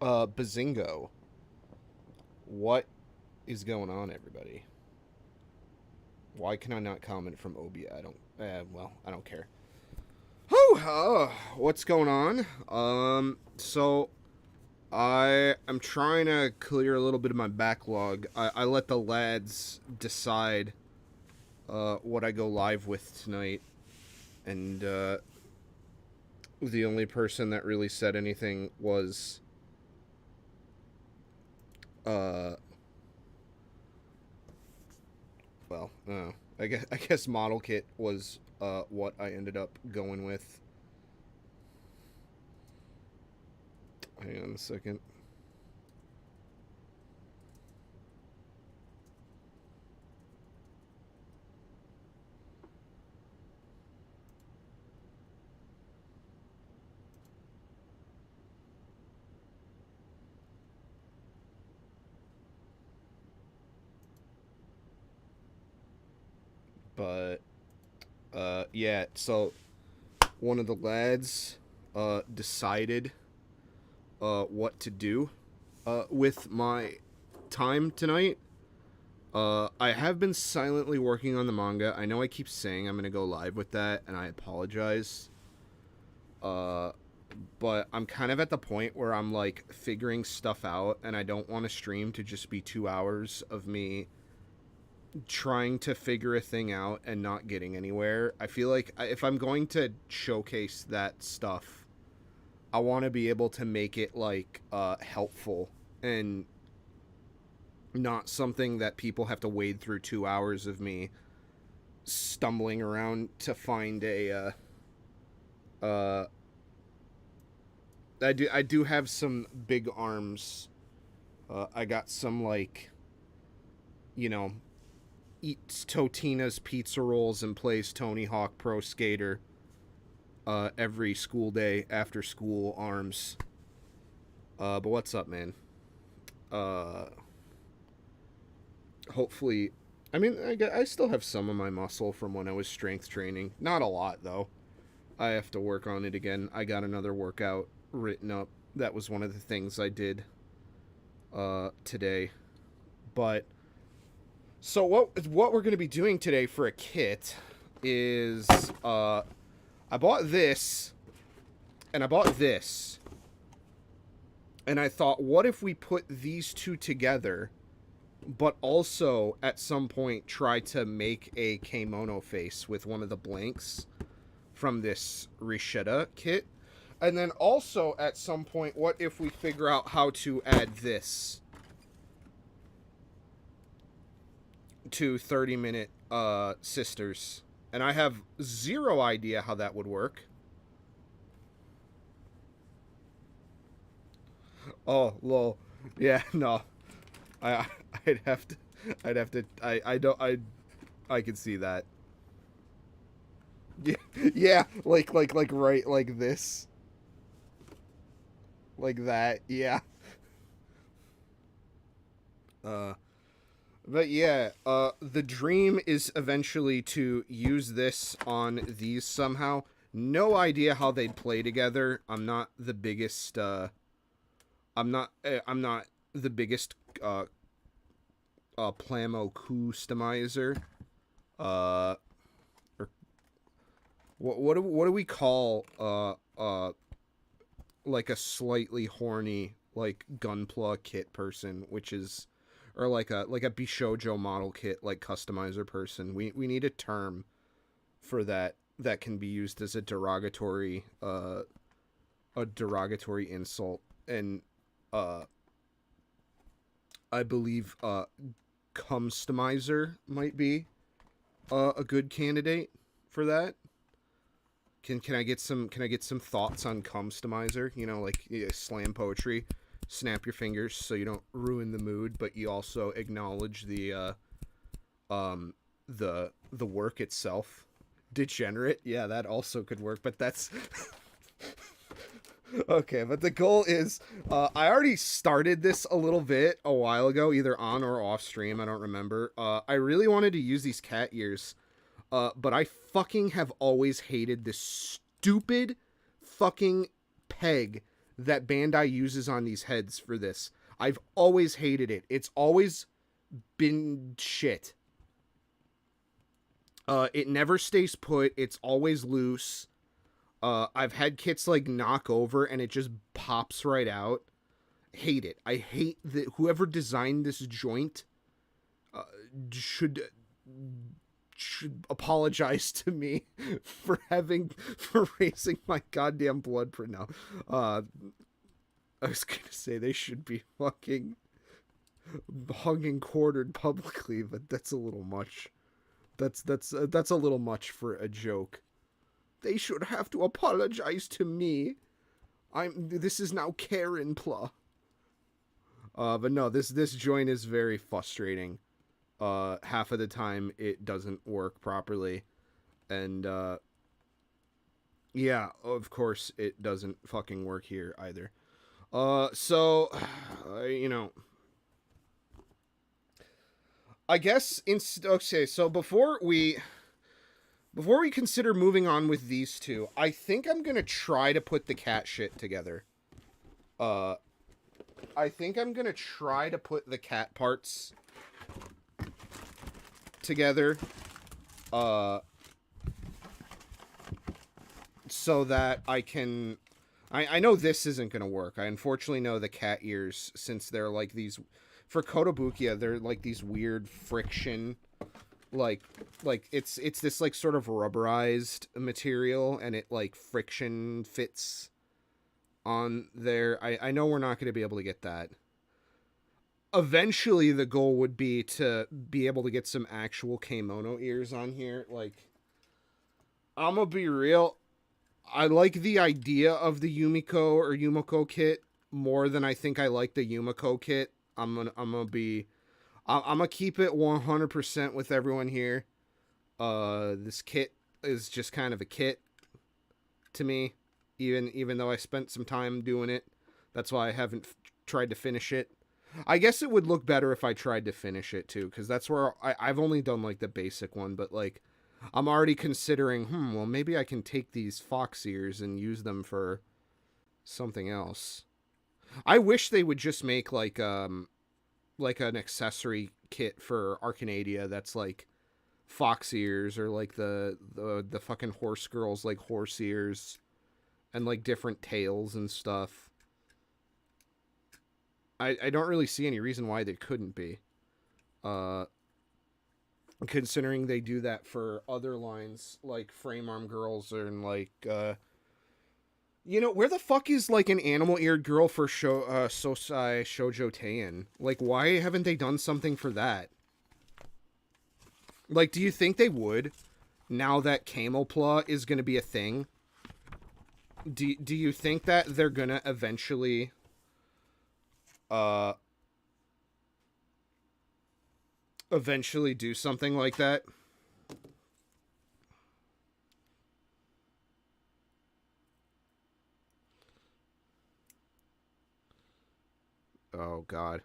Bazingo. What is going on, everybody? Why can I not comment from Obia? I don't. Well, I don't care. Whew, what's going on? So I am trying to clear a little bit of my backlog. I let the lads decide what I go live with tonight, and the only person that really said anything was uh well, I guess Model Kit was what I ended up going with. Hang on a second. But yeah, so one of the lads decided what to do with my time tonight. I have been silently working on the manga. I know I keep saying I'm gonna go live with that, and I apologize. Uh, but I'm kind of at the point where I'm like figuring stuff out, and I don't want to stream to just be 2 hours of me trying to figure a thing out and not getting anywhere. I feel like if I'm going to showcase that stuff, I want to be able to make it like helpful and not something that people have to wade through 2 hours of me stumbling around to find a uh I do have some big arms. I got some, like, you know, eats Totina's pizza rolls and plays Tony Hawk Pro Skater every school day after school arms. But what's up, man? Uh, Hopefully, I mean, I still have some of my muscle from when I was strength training. Not a lot, though. I have to work on it again. I got another workout written up. That was one of the things I did today. But so what we're going to be doing today for a kit is I bought this and I bought this. And I thought, what if we put these two together, but also at some point try to make a kimono face with one of the blanks from this Rishetta kit? And then also at some point, what if we figure out how to add this to 30-minute sisters? And I have zero idea how that would work. Oh, lol. Yeah, no. I I'd have to I don't I can see that. Yeah, yeah, like right like this. Like that. Yeah. Uh but yeah, the dream is eventually to use this on these somehow. No idea how they'd play together. I'm not the biggest plamo customizer. Uh or what do we call like a slightly horny like gunpla kit person, which is, or like a Bishojo model kit like customizer person. We need a term for that that can be used as a derogatory insult. And uh I believe cumstomizer might be a good candidate for that. Can I get some thoughts on cumstomizer? You know, like, yeah, slam poetry. Snap your fingers so you don't ruin the mood, but you also acknowledge the work itself. Degenerate, yeah, that also could work, but that's okay. But the goal is, I already started this a little bit a while ago, either on or off stream. I don't remember. I really wanted to use these cat ears, but I fucking have always hated this stupid fucking peg that Bandai uses on these heads for this. I've always hated it. It's always been shit. It never stays put. It's always loose. I've had kits like knock over and it just pops right out. Hate it. I hate that whoever designed this joint should apologize to me for raising my goddamn blood pressure now. I was gonna say they should be fucking hung and quartered publicly, but that's a little much. That's a little much for a joke. They should have to apologize to me. This is now girlpla. But no, this joint is very frustrating. Half of the time it doesn't work properly, and yeah, of course it doesn't fucking work here either. So you know, I guess okay. So before we consider moving on with these two, I think I'm gonna try to put the cat shit together. I think I'm gonna try to put the cat parts together, so that I can. I know this isn't gonna work. I unfortunately know the cat ears, since they're like these. For Kotobukiya, they're like these weird friction, like it's this like sort of rubberized material, and it like friction fits on there. I know we're not going to be able to get that. Eventually, the goal would be to be able to get some actual kimono ears on here. Like, I'm gonna be real. I like the idea of the Yumiko kit more than I think I like the Yumiko kit. I'm gonna keep it 100% with everyone here. This kit is just kind of a kit to me, even though I spent some time doing it. That's why I haven't tried to finish it. I guess it would look better if I tried to finish it too, because that's where I've only done like the basic one, but like I'm already considering, well, maybe I can take these fox ears and use them for something else. I wish they would just make like an accessory kit for Arcanadia that's like fox ears, or like the fucking horse girls like horse ears, and like different tails and stuff. I don't really see any reason why they couldn't be. Considering they do that for other lines like Frame Arm Girls, and like where the fuck is like an animal-eared girl for Sosai Shoujo Teien? Like, why haven't they done something for that? Like, do you think they would, now that girlpla is going to be a thing? Do you think that they're going to eventually do something like that? Oh, God.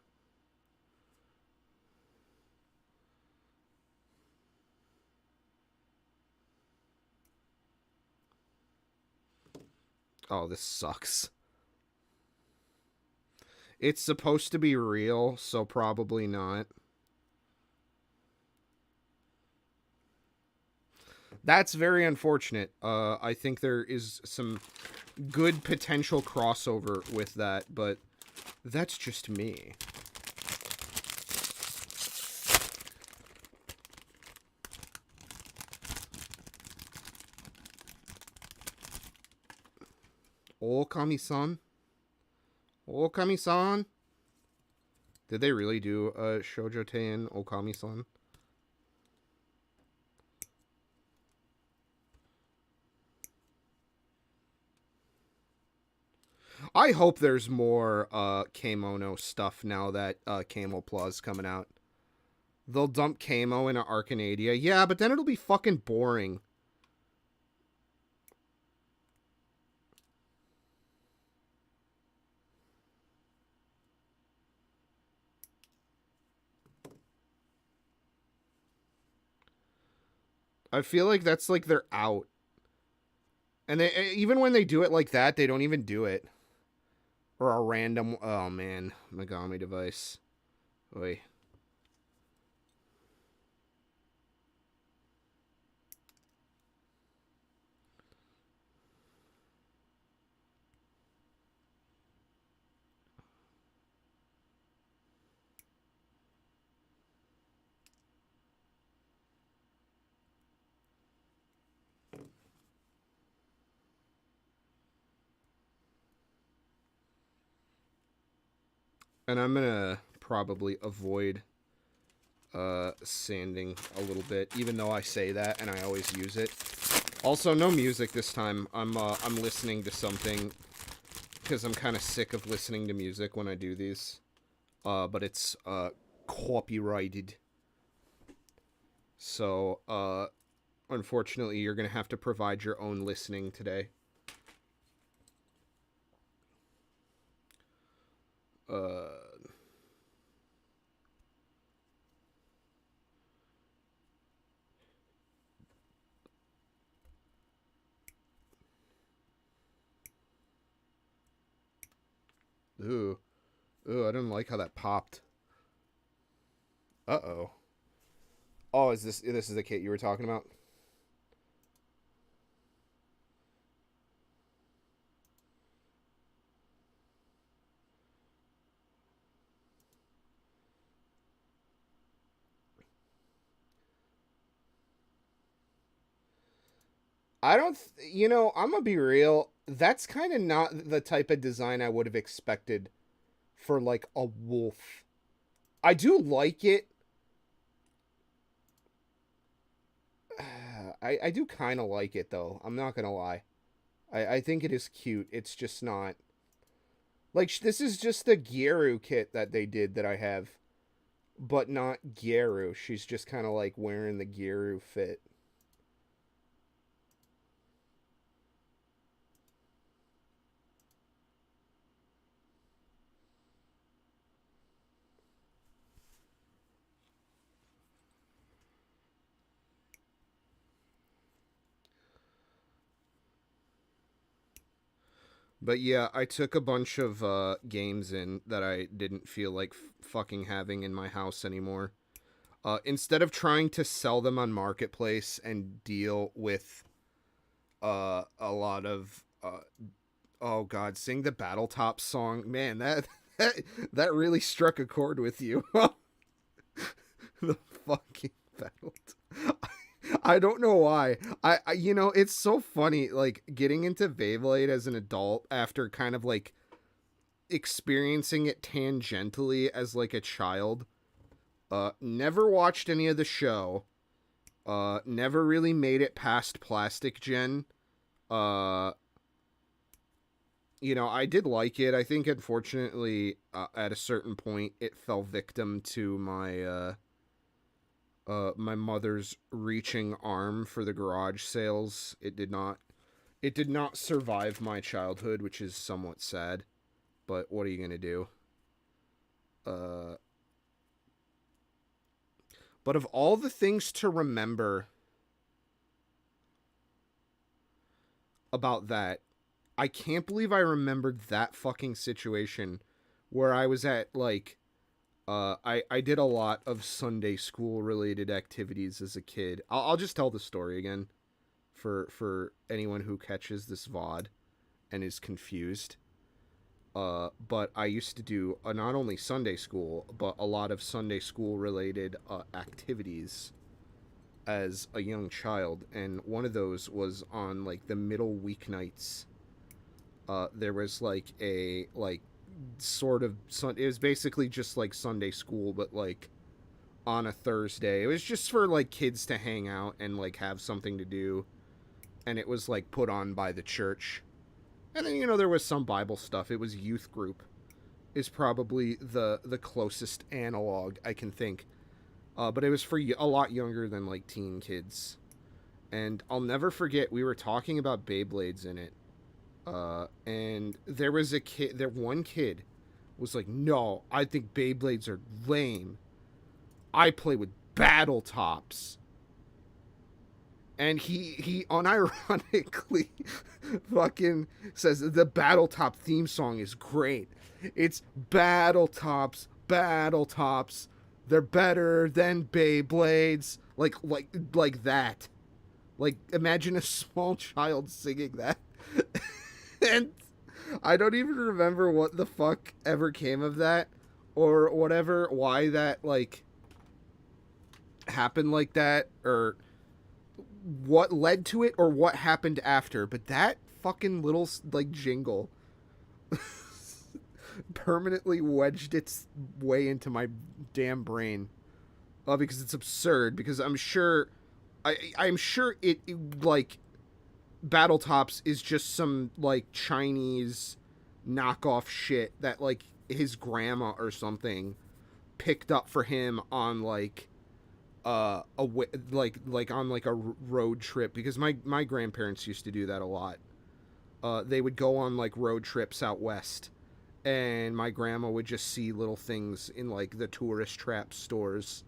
Oh, this sucks. It's supposed to be real, so probably not. That's very unfortunate. I think there is some good potential crossover with that, but that's just me. Okami-san? Okami-san? Did they really do a Shoujo Teien Okami-san? I hope there's more Kemono stuff now that girlpla is coming out. They'll dump Kamo into Arcanadia. Yeah, but then it'll be fucking boring. I feel like that's like they're out. And they, even when they do it like that, they don't even do it. or a random. Oh man, Megami device. Wait. And I'm gonna probably avoid sanding a little bit, even though I say that and I always use it. Also, no music this time. I'm listening to something because I'm kind of sick of listening to music when I do these. But it's copyrighted. So unfortunately, you're gonna have to provide your own listening today. Uh. Ooh. Ooh, I didn't like how that popped. Uh-oh. Oh, is this is the kit you were talking about? I don't, I'm gonna be real. That's kind of not the type of design I would have expected for like a wolf. I do like it. I do kind of like it though. I'm not gonna lie. I think it is cute. It's just not like this is just the Gyaru kit that they did that I have, but not Gyaru. She's just kind of like wearing the Gyaru fit. But yeah, I took a bunch of games in that I didn't feel like fucking having in my house anymore. Instead of trying to sell them on Marketplace and deal with a lot of oh god, sing the Battletop song, man, that that really struck a chord with you. The fucking Battletop. I don't know why. It's so funny, like getting into Beyblade as an adult after kind of like experiencing it tangentially as like a child. Never watched any of the show. Never really made it past Plastic Gen. Uh, I did like it. I think, unfortunately, at a certain point, it fell victim to my mother's reaching arm for the garage sales. It did not survive my childhood, which is somewhat sad. But what are you gonna do? Uh, but of all the things to remember about that, I can't believe I remembered that fucking situation where I was at like I did a lot of Sunday school related activities as a kid. I'll just tell the story again for anyone who catches this VOD and is confused. But I used to do not only Sunday school, but a lot of Sunday school related activities as a young child, and one of those was on like the middle weeknights. There was like a like sort of it was basically just like Sunday school, but like on a Thursday. It was just for like kids to hang out and like have something to do, and it was like put on by the church. And then there was some Bible stuff. It was youth group is probably the closest analog I can think. But it was for a lot younger than like teen kids. And I'll never forget we were talking about Beyblades in it. And there was a kid. There one kid was like, "No, I think Beyblades are lame. I play with battle tops." And he unironically fucking says the Battle Top theme song is great. It's Battle Tops, Battle Tops. They're better than Beyblades. Like that. Like, imagine a small child singing that. And I don't even remember what the fuck ever came of that, or whatever, why that, like, happened like that, or what led to it, or what happened after. But that fucking little, like, jingle permanently wedged its way into my damn brain. Because it's absurd, because I'm sure it like, Battle Tops is just some, like, Chinese knockoff shit that, like, his grandma or something picked up for him on, like, on, like, a road trip, because my grandparents used to do that a lot. They would go on, like, road trips out west, and my grandma would just see little things in, like, the tourist trap stores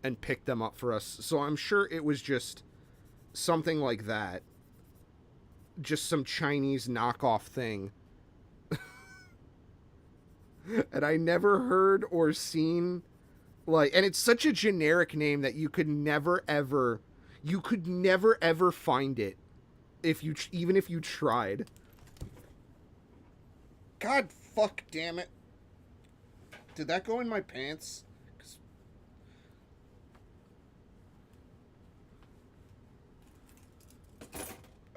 and pick them up for us. So I'm sure it was just something like that. Just some Chinese knockoff thing. And I never heard or seen, like, and it's such a generic name that you could never ever find it even if you tried. God fuck damn it. Did that go in my pants?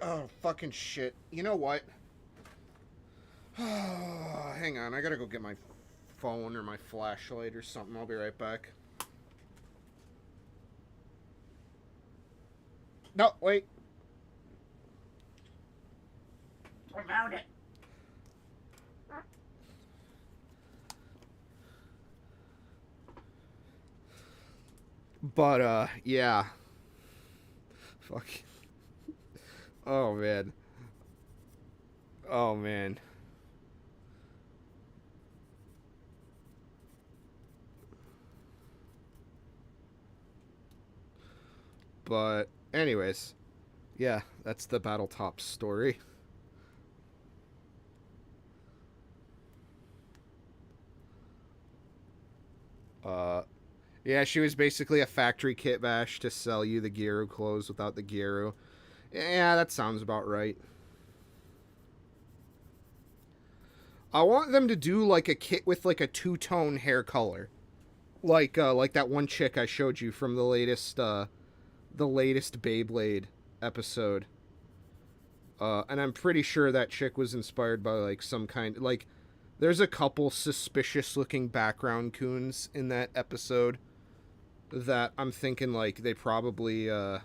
Oh, fucking shit. You know what? Hang on, I gotta go get my phone or my flashlight or something. I'll be right back. No, wait. I found it. But, yeah. Fuck. Oh, man. Oh, man. But, anyways. Yeah, that's the Battle Top story. Yeah, she was basically a factory kit bash to sell you the Gyaru clothes without the Gyaru. Yeah, that sounds about right. I want them to do, like, a kit with, like, a two-tone hair color. Like that one chick I showed you from the latest Beyblade episode. And I'm pretty sure that chick was inspired by, like, some kind... Like, there's a couple suspicious-looking background coons in that episode that I'm thinking, like, they probably were,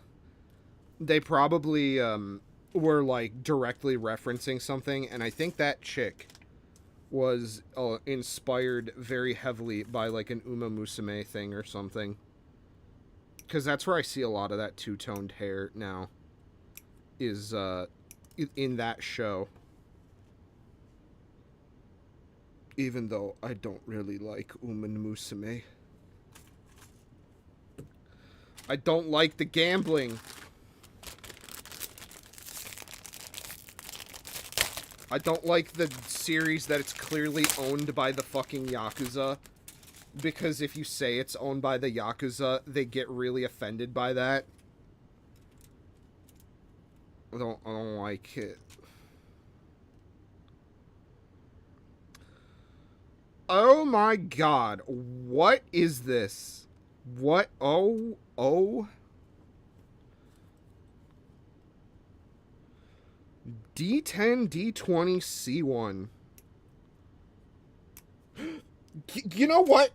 like, directly referencing something, and I think that chick was inspired very heavily by, like, an Uma Musume thing or something. Because that's where I see a lot of that two-toned hair now, is in that show. Even though I don't really like Uma Musume. I don't like the gambling. I don't like the series that it's clearly owned by the fucking Yakuza. Because if you say it's owned by the Yakuza, they get really offended by that. I don't like it. Oh my god. What is this? What? Oh. D10, D20, C1. You know what?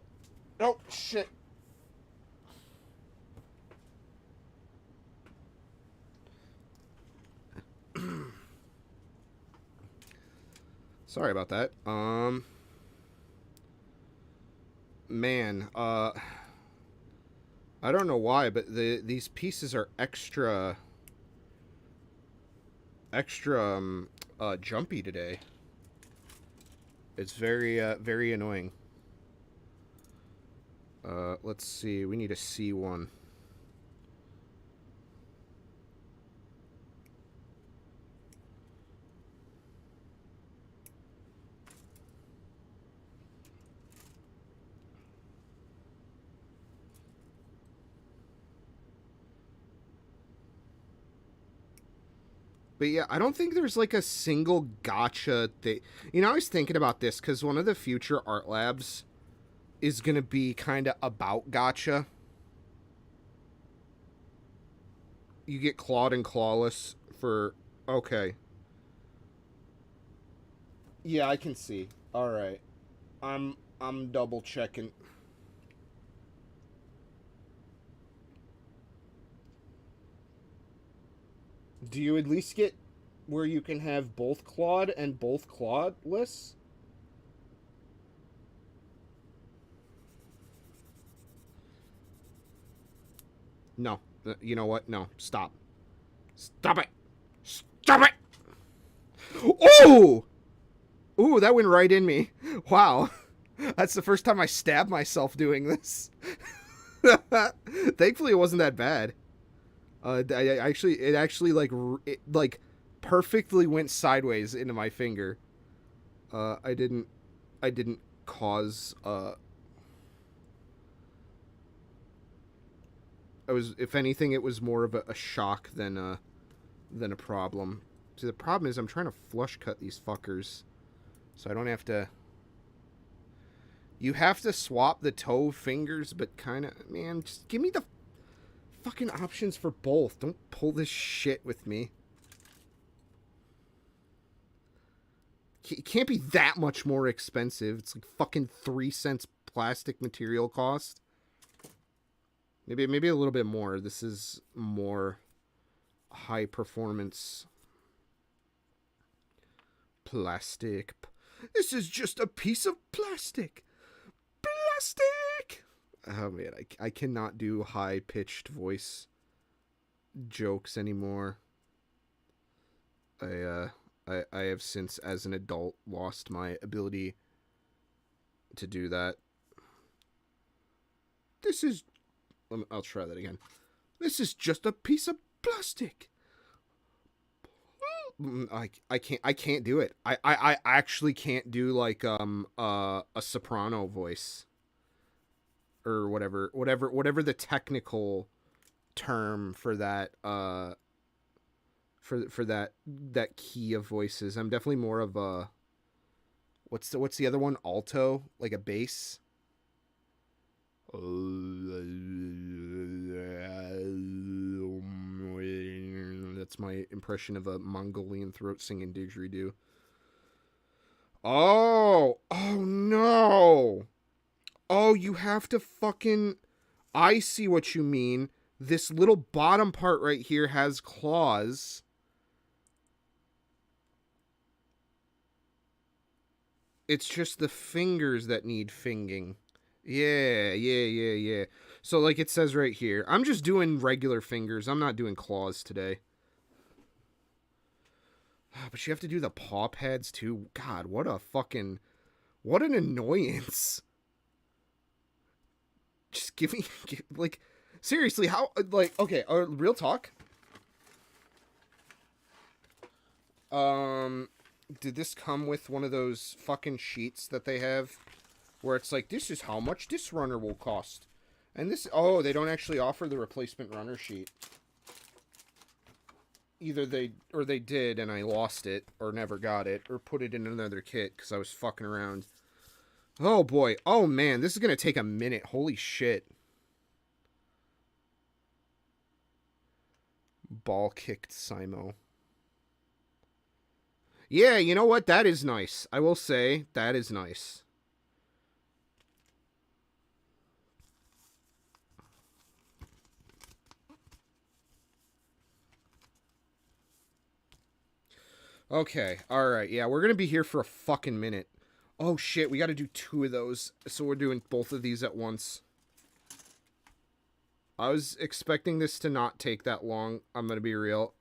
Oh, shit. Sorry about that. Man, I don't know why, but these pieces are extra jumpy today. It's very annoying. Let's see. We need a C1. But yeah, I don't think there's like a single gotcha thing. You know, I was thinking about this because one of the future art labs is going to be kind of about gotcha. You get clawed and clawless for... Okay. Yeah, I can see. All right. I'm double checking. Do you at least get where you can have both clawed and both clawless? No. You know what? No. Stop. Stop it. Stop it. Oh! Ooh, that went right in me. Wow. That's the first time I stabbed myself doing this. Thankfully, it wasn't that bad. It actually like perfectly went sideways into my finger. I didn't cause. If anything, it was more of a shock than a problem. See, the problem is I'm trying to flush cut these fuckers, so I don't have to. You have to swap the toe fingers, but kind of, man, just give me the fucking options for both. Don't pull this shit with me. It can't be that much more expensive. It's like fucking 3 cents plastic material cost. Maybe a little bit more. This is more high performance plastic. This is just a piece of plastic. Plastic. Oh man, I cannot do high pitched voice jokes anymore. I have since, as an adult, lost my ability to do that. This is... I'll try that again. This is just a piece of plastic. I can't do it. I actually can't do like a soprano voice or whatever the technical term for that for that key of voices. I'm definitely more of a what's the other one? Alto, like a bass. That's my impression of a Mongolian throat singing didgeridoo. Oh no. Oh, you have to fucking... I see what you mean. This little bottom part right here has claws. It's just the fingers that need finging. Yeah. So like it says right here, I'm just doing regular fingers. I'm not doing claws today. But you have to do the paw pads too. God, what an annoyance. Just give me, like, seriously, how, like, okay, real talk. Did this come with one of those fucking sheets that they have where it's like, this is how much this runner will cost? And this, oh, they don't actually offer the replacement runner sheet. Either they did and I lost it, or never got it, or put it in another kit because I was fucking around. Oh boy, oh man, this is gonna take a minute, holy shit. Ball kicked Simo. Yeah, you know what, that is nice. I will say, that is nice. Okay, alright, yeah, we're gonna be here for a fucking minute. Oh shit, we gotta do 2 of those, so we're doing both of these at once. I was expecting this to not take that long, I'm gonna be real.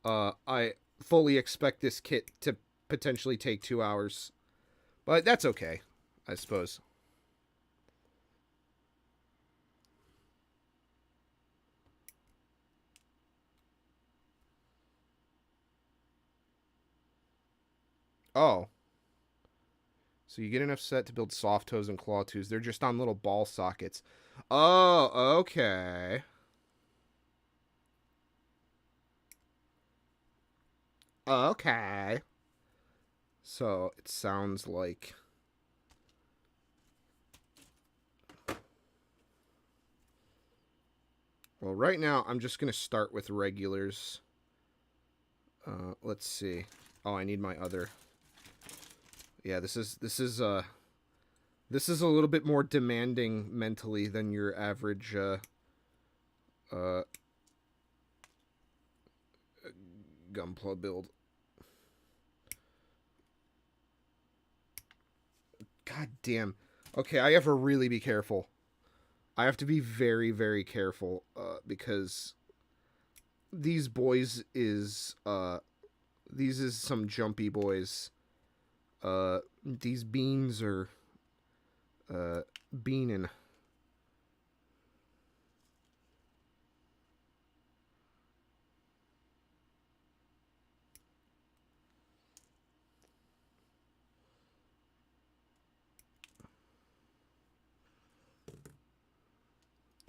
I fully expect this kit to potentially take 2 hours. But that's okay, I suppose. Oh. So you get enough set to build soft toes and claw toes. They're just on little ball sockets. Oh, okay. Okay. So it sounds like... Well, right now I'm just going to start with regulars. Let's see. Oh, I need my other... Yeah, this is a little bit more demanding mentally than your average Gunpla build. God damn. Okay, I have to really be careful. I have to be very, very careful because these boys is these is some jumpy boys. These beans are beanin'.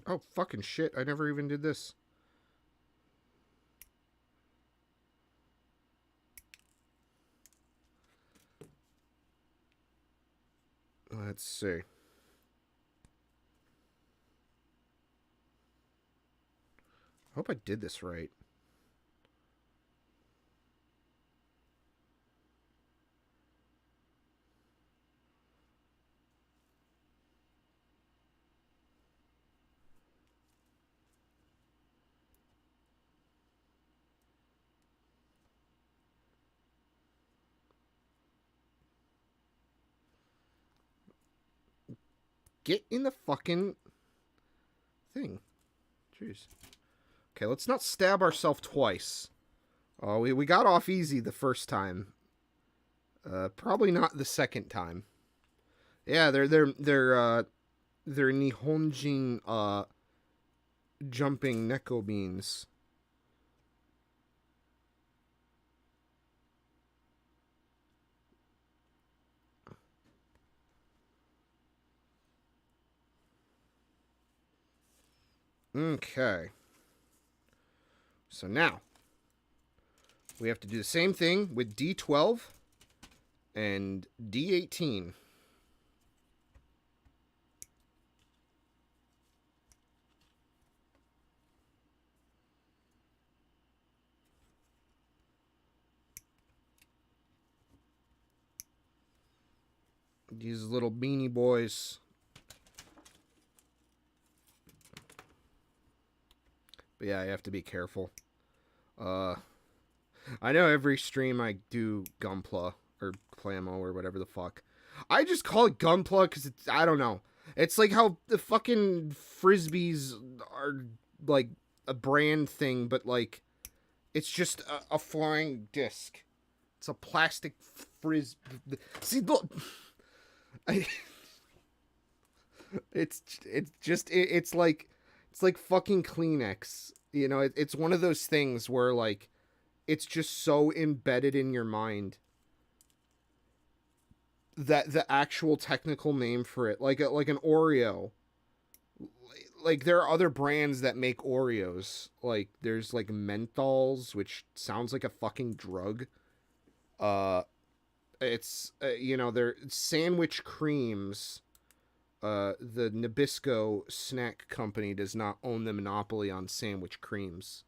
Oh, fucking shit. I never even did this. Let's see. I hope I did this right. Get in the fucking thing. Jeez. Okay, let's not stab ourselves twice. Oh, we got off easy the first time. Probably not the second time. Yeah, they're Nihonjin jumping Neko beans. Okay. So now we have to do the same thing with D12 and D18. These little beanie boys. But yeah, I have to be careful. I know every stream I do Gunpla or Clamo or whatever the fuck. I just call it Gunpla because it's, I don't know. It's like how the fucking Frisbees are like a brand thing, but like it's just a flying disc. It's a plastic frisbee. See, look. It's like fucking Kleenex. You know, it's one of those things where like it's just so embedded in your mind that the actual technical name for it, like an Oreo, like there are other brands that make Oreos. Like there's like menthols, which sounds like a fucking drug. Uh, it's you know, they're sandwich creams. The Nabisco snack company does not own the monopoly on sandwich creams.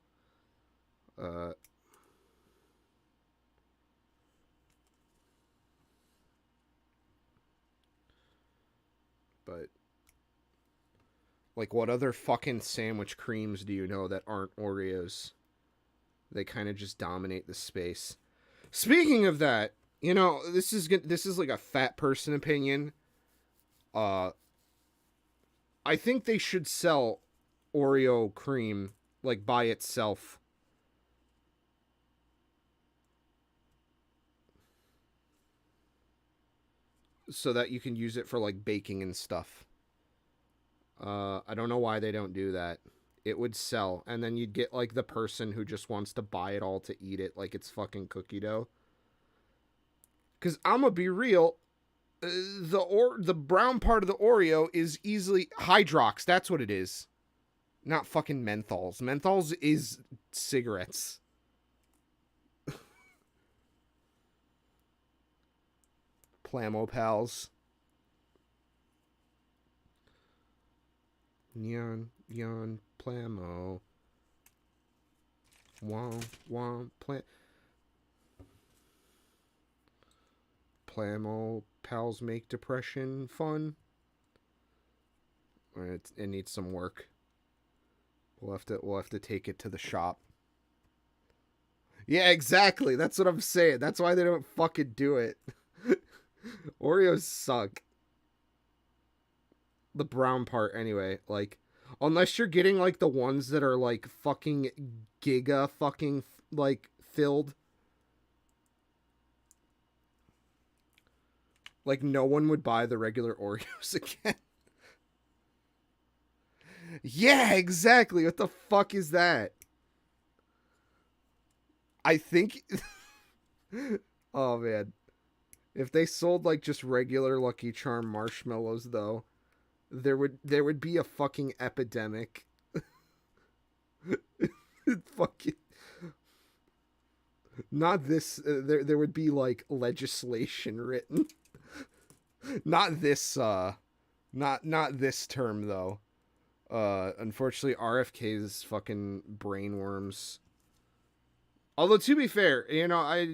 But like, what other fucking sandwich creams do you know that aren't Oreos? They kind of just dominate the space. Speaking of that, you know, this is like a fat person opinion. I think they should sell Oreo cream like by itself. So that you can use it for like baking and stuff. I don't know why they don't do that. It would sell, and then you'd get like the person who just wants to buy it all to eat it like it's fucking cookie dough. Cause I'ma be real, the brown part of the Oreo is easily Hydrox. That's what it is. Not fucking menthols. Menthols is cigarettes. Plamo pals. Yon Plamo. Plamo pals make depression fun. It needs some work. We'll have to take it to the shop. Yeah, exactly. That's what I'm saying. That's why they don't fucking do it. Oreos suck. The brown part, anyway. Like, unless you're getting, like, the ones that are, like, fucking giga fucking, like, filled. Like, no one would buy the regular Oreos again. Yeah, exactly. What the fuck is that? I think... Oh, man. If they sold, like, just regular Lucky Charm marshmallows, though, there would be a fucking epidemic. Fucking... Not this... there would be, like, legislation written. Not this, Not this term, though. Unfortunately, RFK's fucking brainworms. Although, to be fair, you know,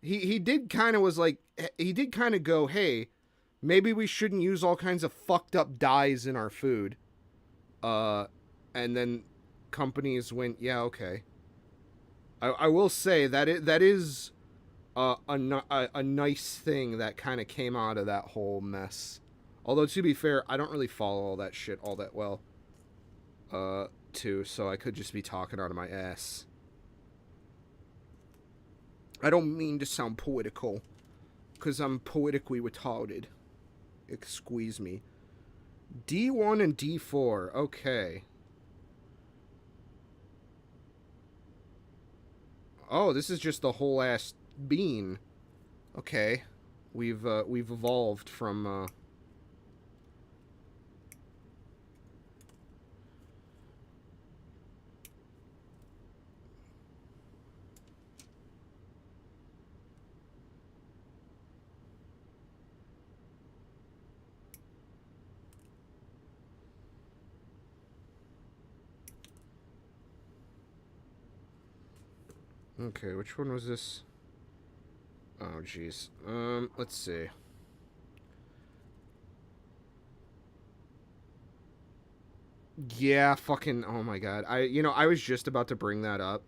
he did kind of was like, he did kind of go, hey, maybe we shouldn't use all kinds of fucked up dyes in our food. And then companies went, yeah, okay. I will say that that is a nice thing that kind of came out of that whole mess. Although, to be fair, I don't really follow all that shit all that well, too, so I could just be talking out of my ass. I don't mean to sound poetical, because I'm poetically retarded. Excuse me. D1 and D4, okay. Oh, this is just the whole ass bean. Okay. We've evolved from, Okay, which one was this? Oh, jeez. Let's see. Yeah, fucking, oh my god. I was just about to bring that up.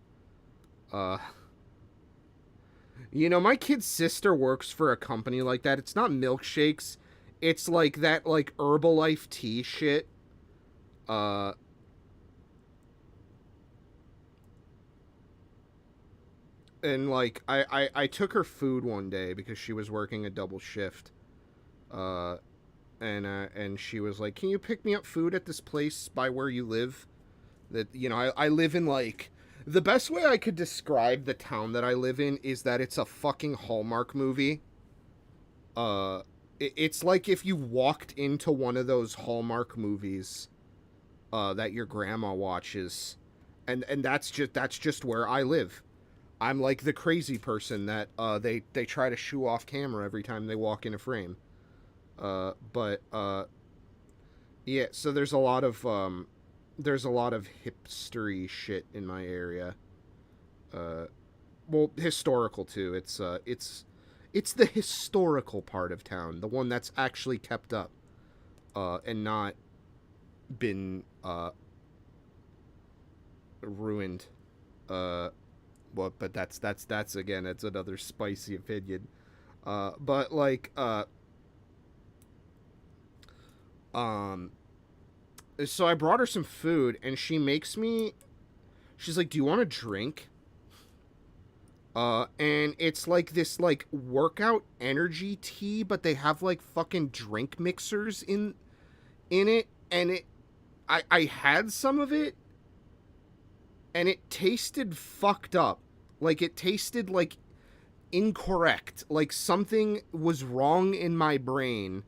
My kid's sister works for a company like that. It's not milkshakes. It's like that, like, Herbalife tea shit. And, like, I took her food one day because she was working a double shift. And she was like, can you pick me up food at this place by where you live? That, I live in, like... The best way I could describe the town that I live in is that it's a fucking Hallmark movie. It's like if you walked into one of those Hallmark movies that your grandma watches. And that's just where I live. I'm like the crazy person that they try to shoo off camera every time they walk in a frame. But yeah, so there's a lot of hipstery shit in my area. Well, historical too. It's the historical part of town, the one that's actually kept up, and not been ruined. Well, but that's again, that's another spicy opinion. But like, so I brought her some food, and she's like, do you want a drink? And it's like this, like, workout energy tea, but they have, like, fucking drink mixers in it, and I had some of it, and it tasted fucked up. Like, it tasted, like, incorrect. Like, something was wrong in my brain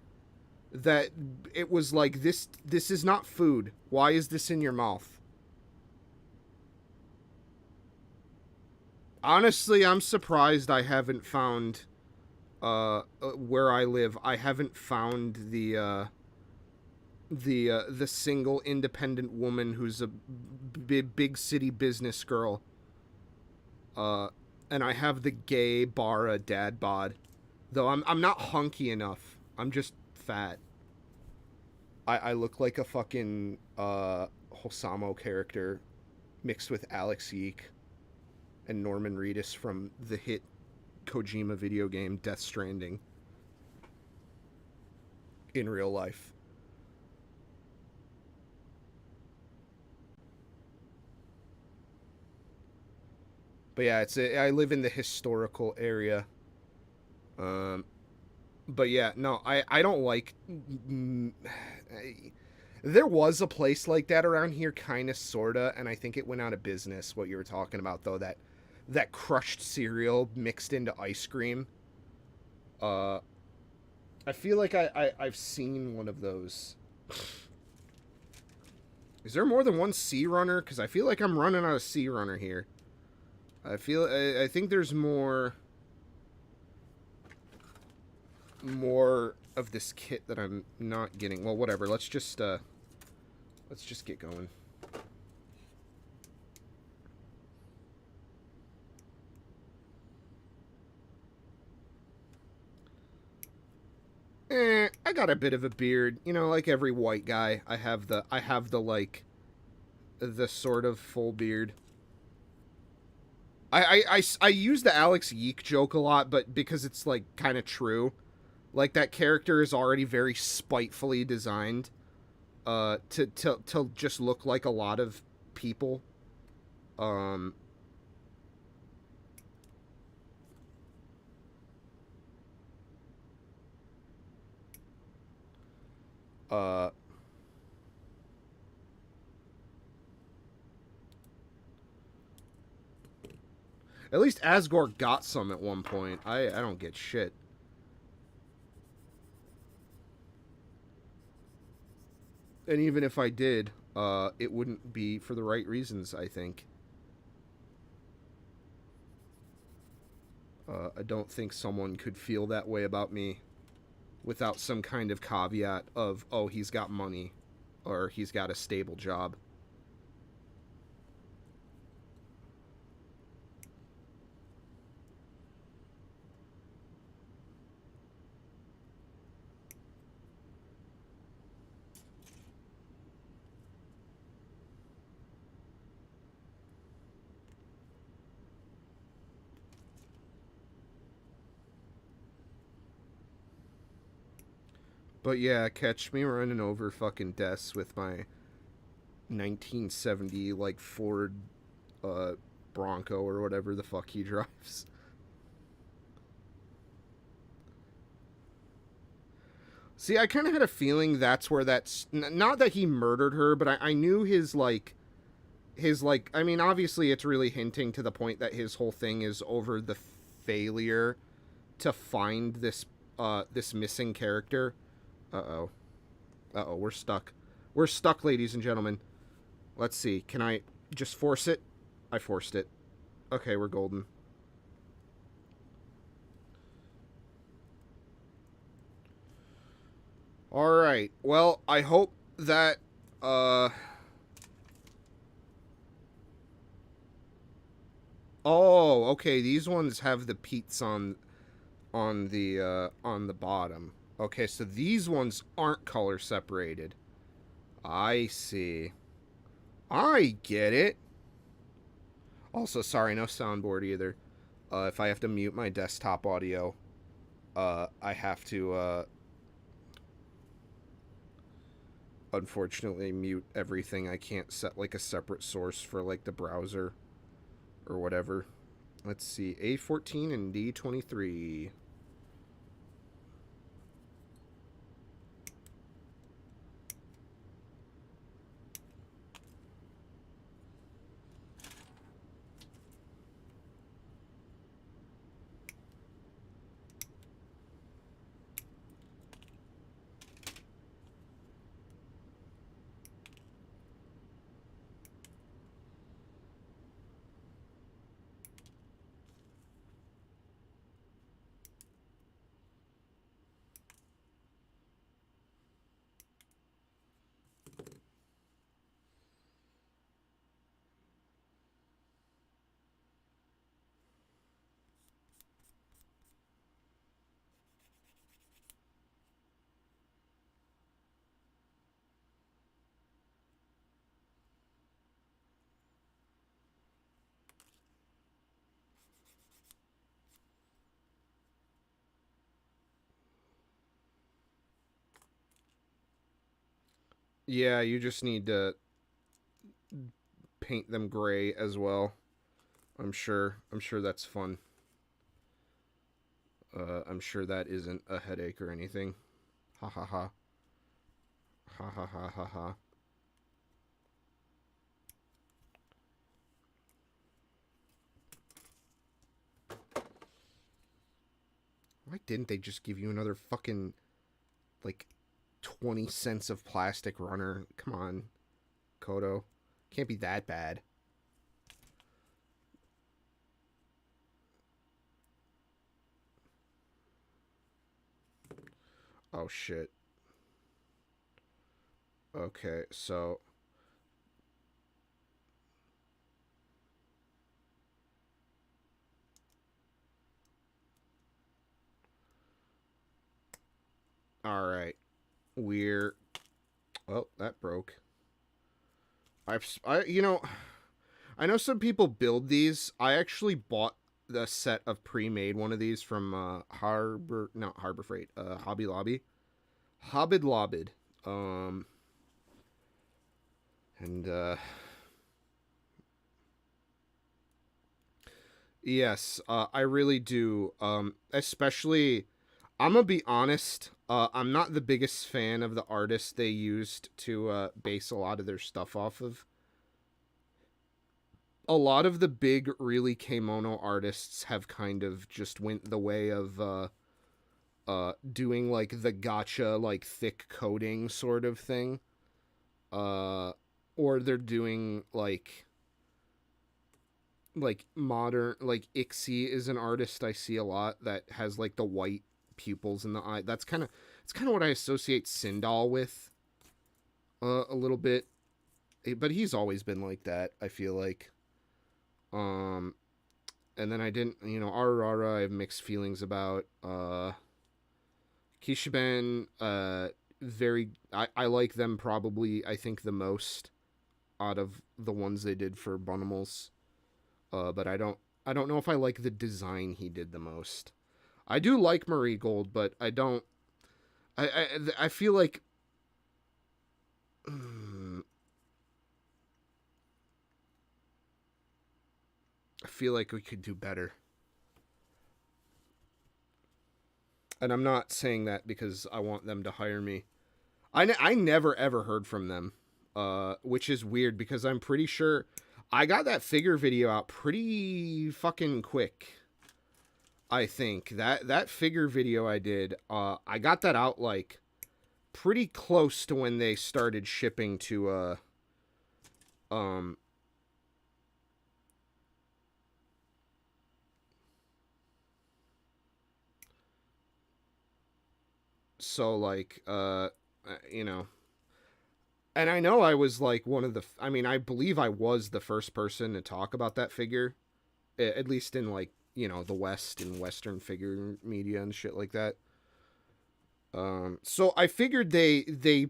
that it was like, this is not food. Why is this in your mouth? Honestly, I'm surprised I haven't found where I live, I haven't found the single independent woman who's a big city business girl. And I have the gay bara dad bod, though I'm not hunky enough. I'm just fat. I look like a fucking Hosamo character mixed with Alex Yeek and Norman Reedus from the hit Kojima video game Death Stranding in real life. But yeah, I live in the historical area. Um, but yeah, no, I don't like. There was a place like that around here, kind of, sorta, and I think it went out of business. What you were talking about, though, that crushed cereal mixed into ice cream. Uh, I feel like I've seen one of those. Is there more than one Sea Runner? Because I feel like I'm running out of Sea Runner here. I think there's more of this kit that I'm not getting. Well, whatever. Let's just get going. I got a bit of a beard, you know, like every white guy. I have the like the sort of full beard. I use the Alex Yeek joke a lot, but because it's like kind of true. Like that character is already very spitefully designed to just look like a lot of people. Um uh At least Asgore got some at one point. I don't get shit. And even if I did, it wouldn't be for the right reasons, I think. I don't think someone could feel that way about me without some kind of caveat of, oh, he's got money or he's got a stable job. But yeah, catch me running over fucking desks with my 1970 like Ford uh, Bronco or whatever the fuck he drives. See, I kind of had a feeling that's where that's not that he murdered her, but I knew his, I mean, obviously it's really hinting to the point that his whole thing is over the failure to find this missing character. Uh-oh. Uh-oh, we're stuck. We're stuck, ladies and gentlemen. Let's see. Can I just force it? I forced it. Okay, we're golden. Alright. Well, I hope that, oh, okay, these ones have the peats on the bottom. Okay, so these ones aren't color separated. I see. I get it. Also, sorry, no soundboard either. If I have to mute my desktop audio, I have to, unfortunately mute everything. I can't set, like, a separate source for, like, the browser or whatever. Let's see, A14 and D23. Yeah, you just need to paint them gray as well. I'm sure that's fun. I'm sure that isn't a headache or anything. Ha ha ha. Ha ha ha ha ha. Why didn't they just give you another fucking, like, 20 cents of plastic runner? Come on, Kodo. Can't be that bad. Oh, shit. Okay, so... Alright. We're... Oh, that broke. You know... I know some people build these. I actually bought the set of pre-made one of these from not Harbor Freight, Hobby Lobby. Hobbid Lobbid. And yes, I really do. Especially, I'm gonna be honest. I'm not the biggest fan of the artists they used to base a lot of their stuff off of. A lot of the big, really kimono artists have kind of just went the way of doing like the gotcha, like thick coating sort of thing. Or they're doing like modern, like Ixie is an artist I see a lot that has like the white pupils in the eye. It's kind of what I associate Sindal with a little bit, but he's always been like that, I feel like. um and then I didn't, you know, Arara I have mixed feelings about. Kishiben, very, I like them probably, I think, the most out of the ones they did for Bunimals. But I don't know if I like the design he did the most. I do like Marie Gold, but I don't. I feel like. I feel like we could do better. And I'm not saying that because I want them to hire me. I never ever heard from them, which is weird because I'm pretty sure I got that figure video out pretty fucking quick. I think that figure video I did, I got that out like pretty close to when they started shipping to um so like you know, and I know I was like one of the, I mean, I believe I was the first person to talk about that figure, at least in like, you know, the West and Western figure media and shit like that. So I figured I,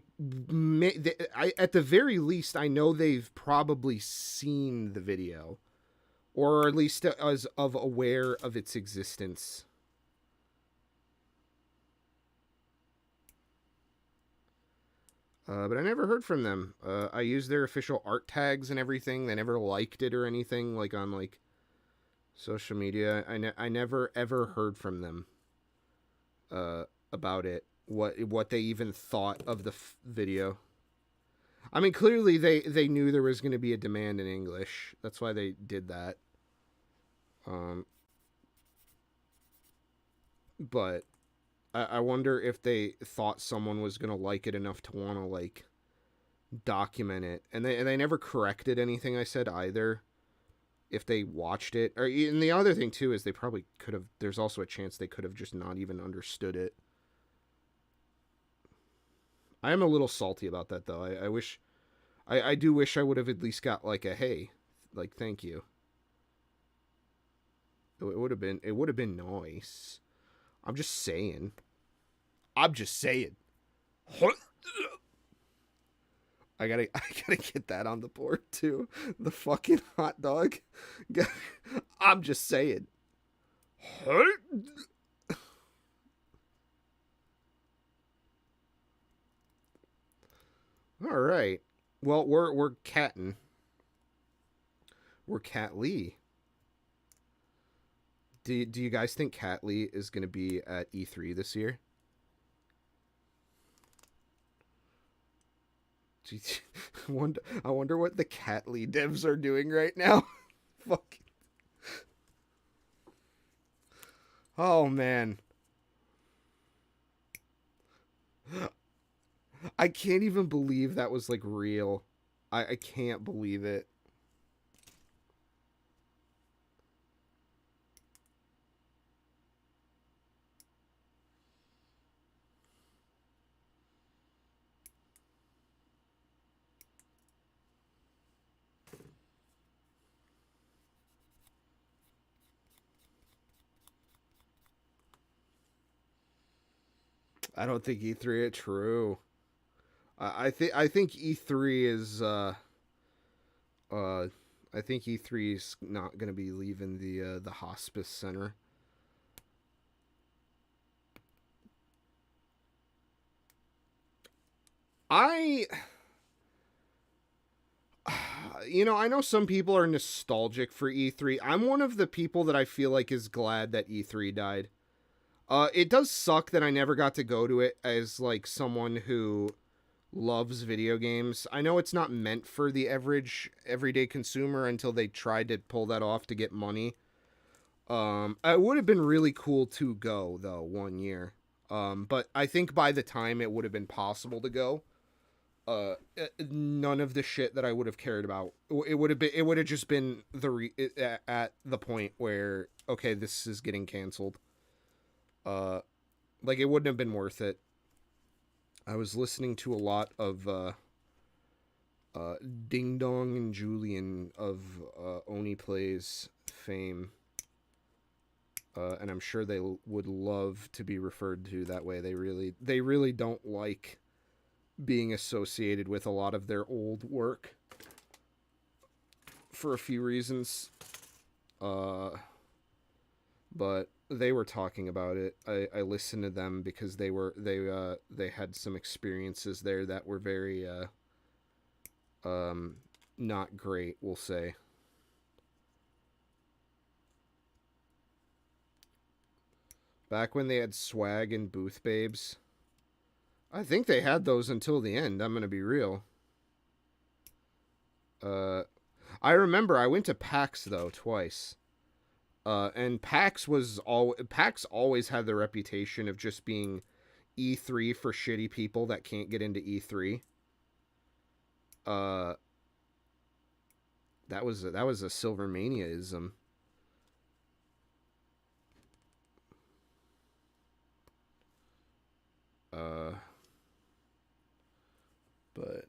at the very least, I know they've probably seen the video, or at least as of aware of its existence. But I never heard from them. I used their official art tags and everything. They never liked it or anything, like on like social media. I never ever heard from them about it. What they even thought of the video. I mean, clearly they knew there was going to be a demand in English. That's why they did that. Um, but I wonder if they thought someone was going to like it enough to want to like document it, and they never corrected anything I said either. If they watched it, or and the other thing too is they probably could have. There's also a chance they could have just not even understood it. I am a little salty about that though. I wish, I do wish I would have at least got like a hey, like thank you. It would have been nice. I'm just saying. I'm just saying. I gotta get that on the board too. The fucking hot dog. I'm just saying. All right. Well, we're catting. We're Cat Lee. Do you guys think Cat Lee is going to be at E3 this year? I wonder what the Cat Lee devs are doing right now. Fuck. Oh man. I can't even believe that was like real. I can't believe it. I don't think E3 is true. I think E3 is uh I think E3 is not going to be leaving the hospice center. I I know some people are nostalgic for E3. I'm one of the people that I feel like is glad that E3 died. It does suck that I never got to go to it as like someone who loves video games. I know it's not meant for the average everyday consumer until they tried to pull that off to get money. It would have been really cool to go though one year. But I think by the time it would have been possible to go, none of the shit that I would have cared about. It would have just been at the point where okay, this is getting canceled. Uh, like it wouldn't have been worth it. I was listening to a lot of Ding Dong and Julian of Oni Plays fame. And I'm sure they would love to be referred to that way. They really don't like being associated with a lot of their old work for a few reasons. But they were talking about it. I listened to them because they had some experiences there that were very not great, we'll say. Back when they had swag and booth babes. I think they had those until the end, I'm gonna be real. I remember I went to PAX though twice. And PAX always had the reputation of just being E3 for shitty people that can't get into E3. Uh, that was a Silvermaniaism. Uh, but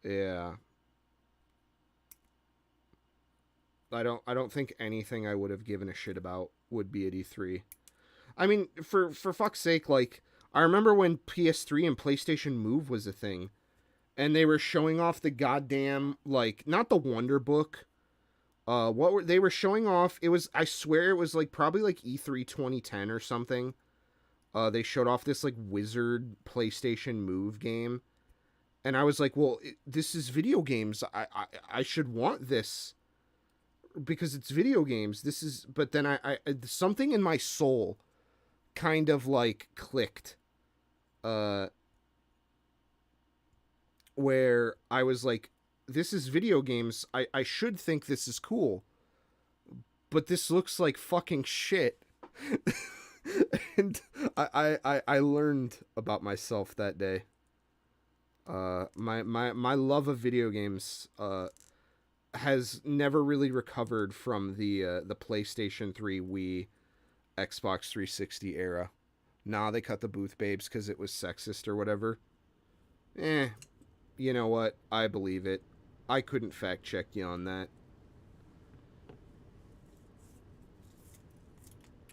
yeah, I don't think anything I would have given a shit about would be at E3. I mean, for fuck's sake, like I remember when PS3 and PlayStation Move was a thing, and they were showing off the goddamn like not the Wonder Book. They were showing off? It was I swear it was like probably like E3 2010 or something. They showed off this like wizard PlayStation Move game, and I was like, well, this is video games. I should want this because it's video games. This is, but then I something in my soul kind of like clicked, uh, where I was like, this is video games. I should think this is cool, but this looks like fucking shit. And I learned about myself that day. My love of video games has never really recovered from the PlayStation 3, Wii, Xbox 360 era. Nah, they cut the booth babes because it was sexist or whatever. Eh, you know what? I believe it. I couldn't fact check you on that.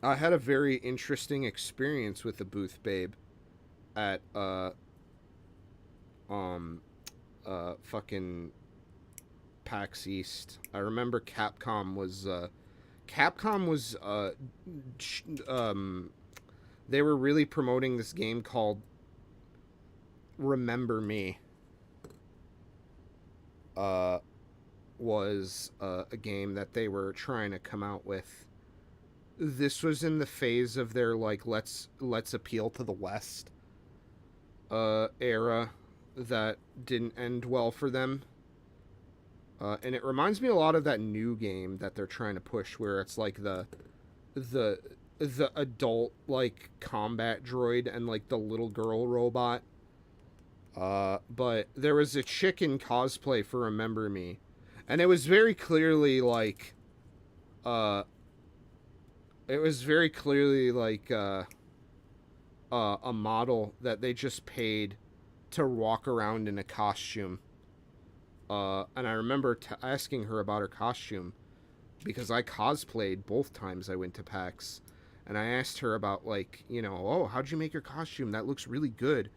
I had a very interesting experience with the booth babe at fucking PAX East. I remember Capcom was they were really promoting this game called Remember Me was a game that they were trying to come out with. This was in the phase of their like let's appeal to the West era that didn't end well for them. And it reminds me a lot of that new game that they're trying to push, where it's like the the adult like combat droid and like the little girl robot. But there was a chick in cosplay for Remember Me, and it was very clearly like, it was very clearly like a model that they just paid to walk around in a costume. And I remember asking her about her costume because I cosplayed both times I went to PAX. And I asked her about, like, you know, oh, how'd you make your costume? That looks really good.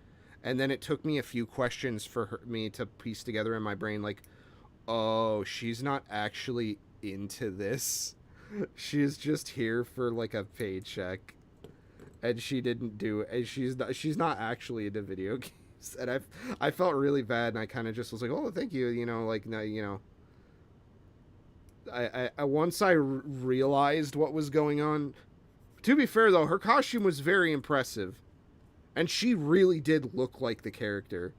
And then it took me a few questions for me to piece together in my brain, like, oh, she's not actually into this. She's just here for, like, a paycheck. And she didn't do it. And she's not actually into video games. And I felt really bad, and I kind of just was like, oh, thank you, you know, like, no, you know. I once I realized what was going on. To be fair, though, her costume was very impressive, and she really did look like the character.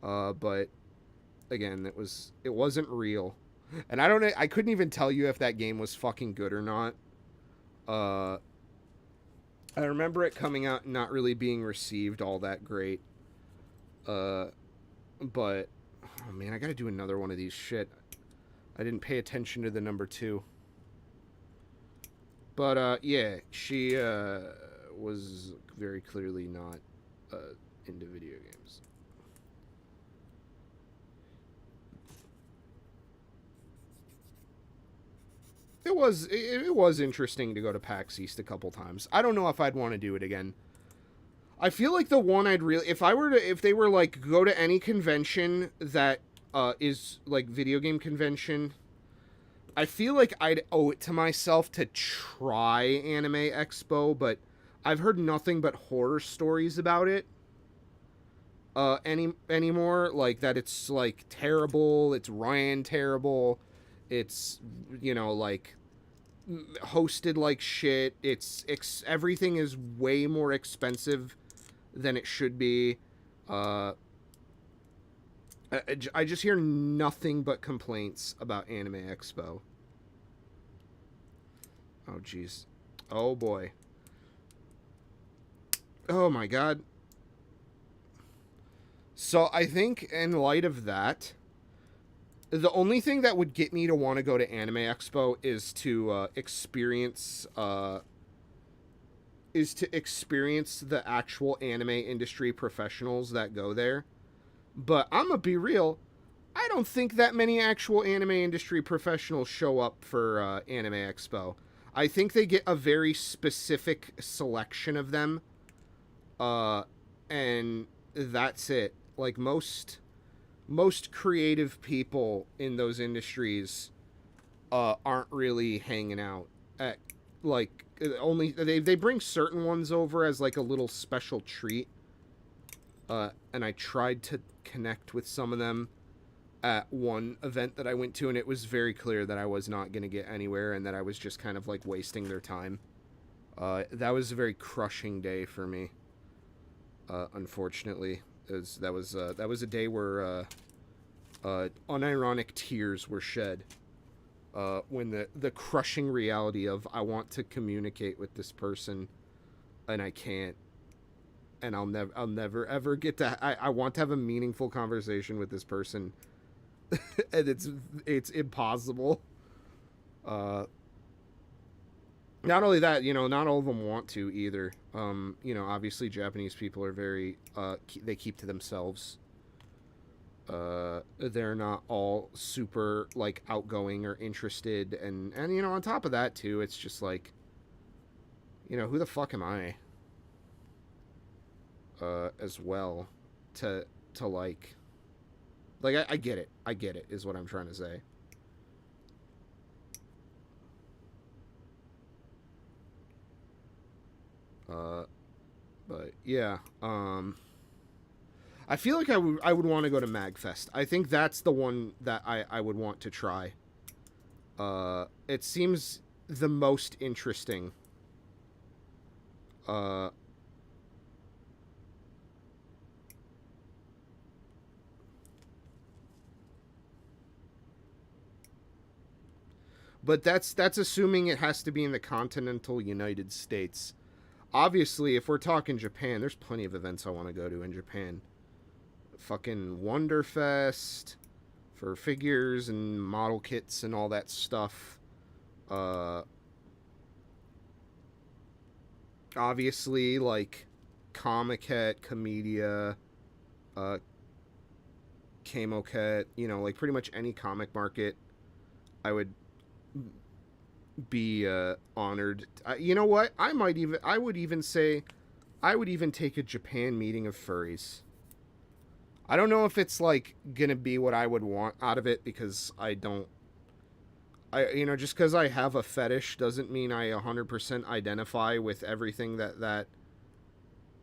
But again, it wasn't real, and I couldn't even tell you if that game was fucking good or not. I remember it coming out and not really being received all that great. But oh man, I gotta do another one of these. Shit, I didn't pay attention to the number 2. But yeah, she was very clearly not into video games. It was interesting to go to PAX East a couple times. I don't know if I'd want to do it again. I feel like the one I'd really, if they were like, go to any convention that is like video game convention, I feel like I'd owe it to myself to try Anime Expo, but I've heard nothing but horror stories about it. Anymore, like that it's like terrible, it's ran terrible, it's, you know, like hosted like shit, everything is way more expensive than it should be. I just hear nothing but complaints about Anime Expo. Oh, jeez. Oh, boy. Oh, my God. So, I think in light of that, the only thing that would get me to want to go to Anime Expo is to experience the actual anime industry professionals that go there. But I'm gonna be real, I don't think that many actual anime industry professionals show up for Anime Expo. I think they get a very specific selection of them, and that's it. Like most creative people in those industries aren't really hanging out at, like, only they bring certain ones over as like a little special treat. And I tried to connect with some of them at one event that I went to, and it was very clear that I was not going to get anywhere and that I was just kind of like wasting their time. That was a very crushing day for me. Unfortunately, that was a day where unironic tears were shed when the crushing reality of I want to communicate with this person and I can't. And I'll never ever get to. I want to have a meaningful conversation with this person, and it's impossible. Not only that, you know, not all of them want to either. You know, obviously Japanese people are very they keep to themselves. They're not all super like outgoing or interested, and you know, on top of that too, it's just like, you know, who the fuck am I? As well, to like I get it. I get it is what I'm trying to say. But yeah, I feel like I would want to go to MagFest. I think that's the one that I would want to try. It seems the most interesting. But that's assuming it has to be in the continental United States. Obviously, if we're talking Japan, there's plenty of events I want to go to in Japan. Fucking Wonderfest for figures and model kits and all that stuff. Obviously, like Comiket, Comedia, Camoket, you know, like pretty much any comic market, I would be honored. You know what? I would even say, I would even take a Japan meeting of furries. I don't know if it's like gonna be what I would want out of it because you know, just because I have a fetish doesn't mean I 100% identify with everything that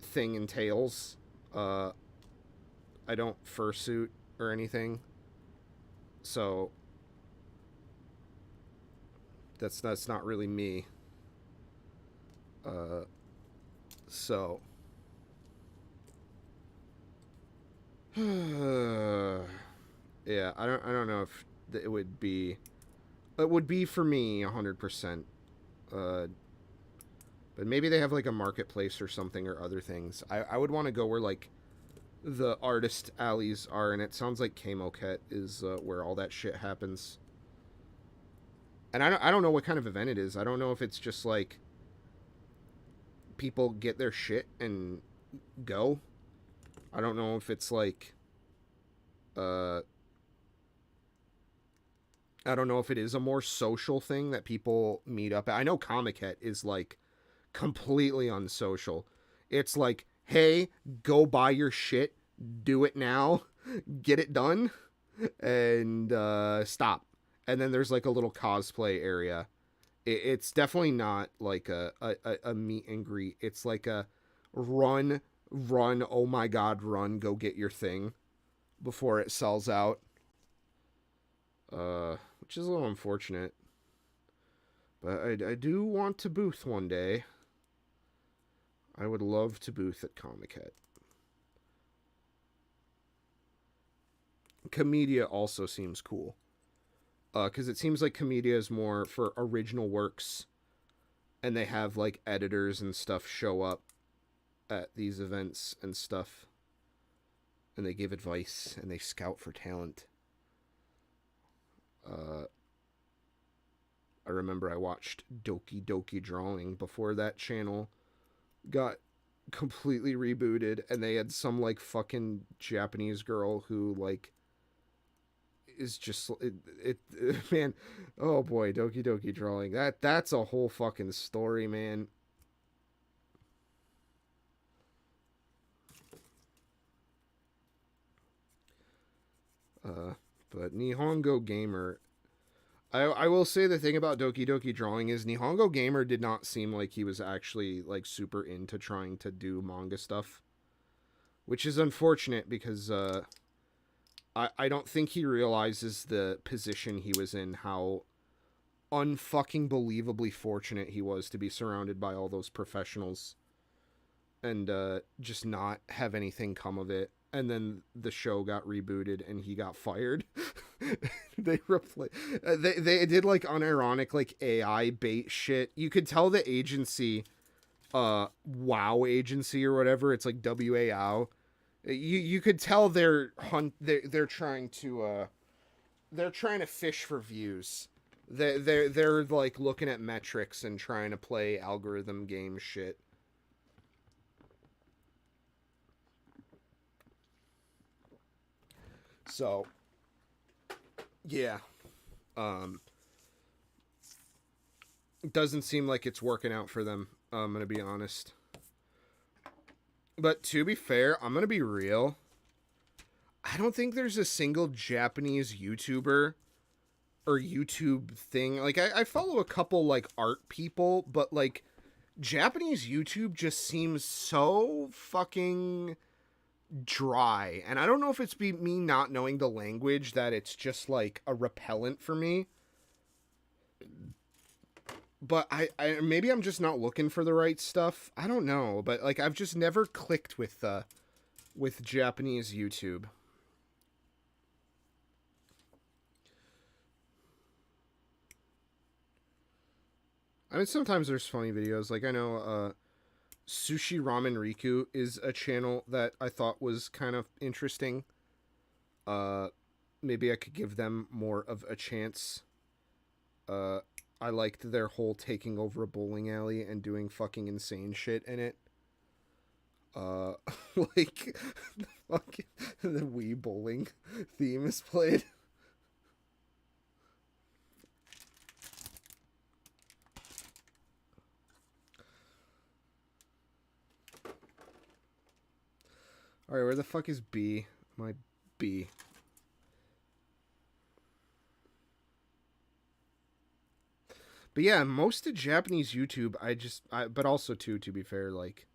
thing entails. I don't fursuit or anything, so that's not really me. So yeah, I don't know if it would be. It would be for me 100%. But maybe they have like a marketplace or something or other things. I would want to go where like the artist alleys are, and it sounds like Camoket is where all that shit happens. And I don't know what kind of event it is. I don't know if it's just like people get their shit and go. I don't know if it's like I don't know if it is a more social thing that people meet up at. I know Comiket is like completely unsocial. It's like, hey, go buy your shit, do it now, get it done, and stop. And then there's like a little cosplay area. It's definitely not like a meet and greet. It's like a run, oh my god, run, go get your thing before it sells out. Which is a little unfortunate. But I do want to booth one day. I would love to booth at Comiket. Comedia also seems cool. Because it seems like Comedia is more for original works. And they have like editors and stuff show up at these events and stuff. And they give advice and they scout for talent. I remember I watched Doki Doki Drawing before that channel got completely rebooted, and they had some like fucking Japanese girl who like is just it man, oh boy, Doki Doki Drawing, that's a whole fucking story, man. But Nihongo Gamer, I will say the thing about Doki Doki Drawing is Nihongo Gamer did not seem like he was actually like super into trying to do manga stuff, which is unfortunate because I don't think he realizes the position he was in, how unfucking believably fortunate he was to be surrounded by all those professionals and just not have anything come of it. And then the show got rebooted and he got fired. They did like unironic like AI bait shit. You could tell the agency, WoW agency or whatever, it's like WAO. You could tell they're trying to fish for views. They're like looking at metrics and trying to play algorithm game shit. So, yeah. It doesn't seem like it's working out for them, I'm going to be honest. But to be fair, I'm going to be real. I don't think there's a single Japanese YouTuber or YouTube thing. Like, I follow a couple, like, art people, but, like, Japanese YouTube just seems so fucking dry. And I don't know if it's me not knowing the language that it's just like a repellent for me. But I maybe I'm just not looking for the right stuff. I don't know, but like I've just never clicked with Japanese YouTube. I mean, sometimes there's funny videos. Like I know Sushi Ramen Riku is a channel that I thought was kind of interesting. Uh, Maybe I could give them more of a chance. Uh, I liked their whole taking over a bowling alley and doing fucking insane shit in it. Uh, like the fucking the Wii bowling theme is played. All right, where the fuck is B? My B. But yeah, most of Japanese YouTube, but also too, to be fair, like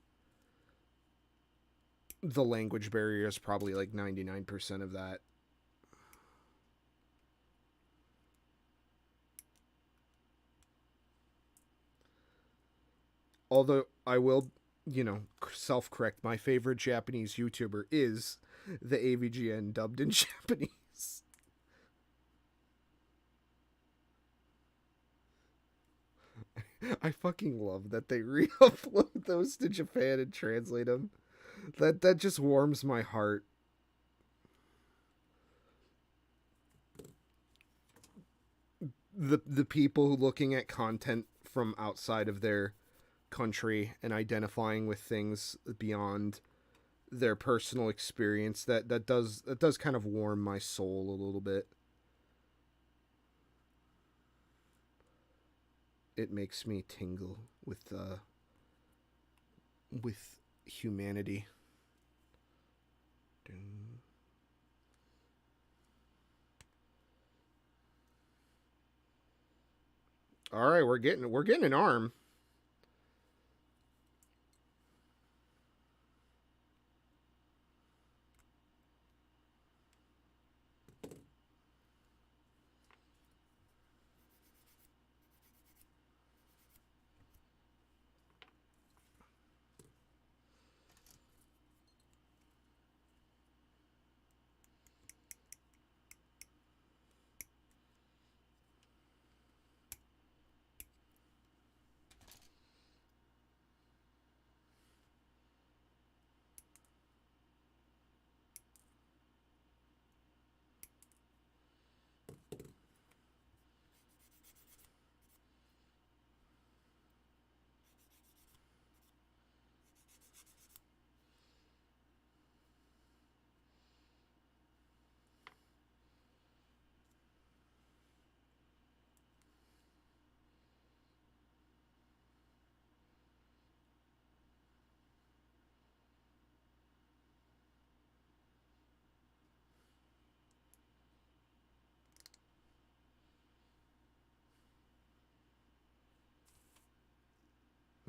the language barrier is probably like 99% of that. Although I will, self-correct. My favorite Japanese YouTuber is the AVGN dubbed in Japanese. I fucking love that they re-upload those to Japan and translate them. That just warms my heart. The people looking at content from outside of their country and identifying with things beyond their personal experience, that does kind of warm my soul a little bit. It makes me tingle with humanity. All right, we're getting an arm.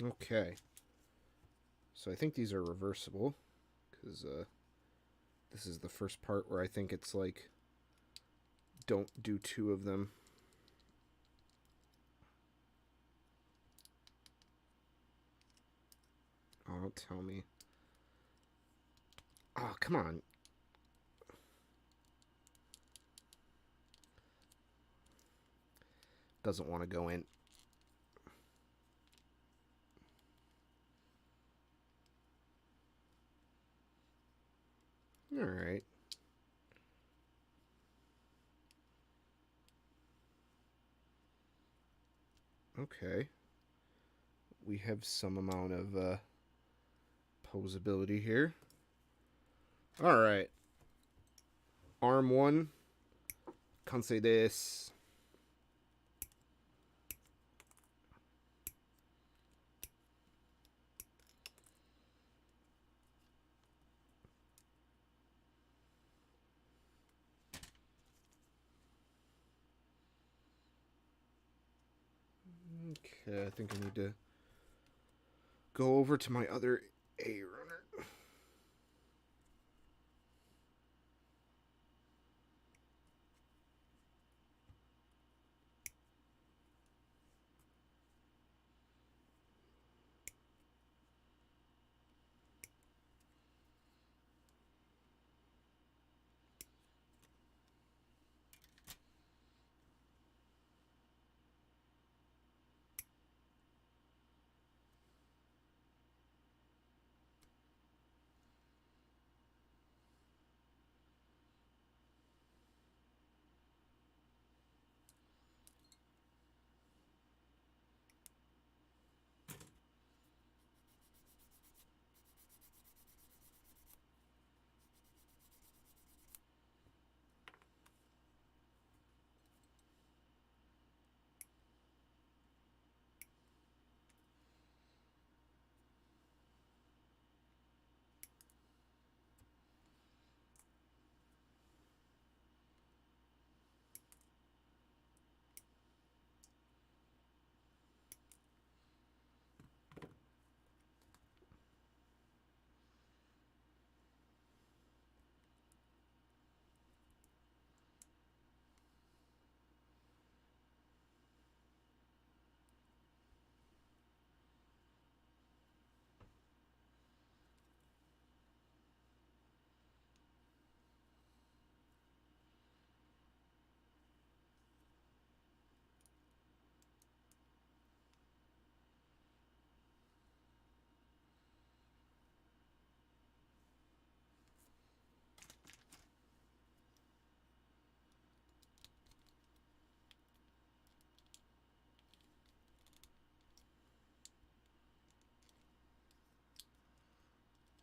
Okay. So I think these are reversible because this is the first part where I think it's like don't do two of them. Oh, don't tell me. Oh, come on. Doesn't want to go in. All right. Okay. We have some amount of posability here. All right. Arm 1. Kansei desu. Okay, I think I need to go over to my other A runner.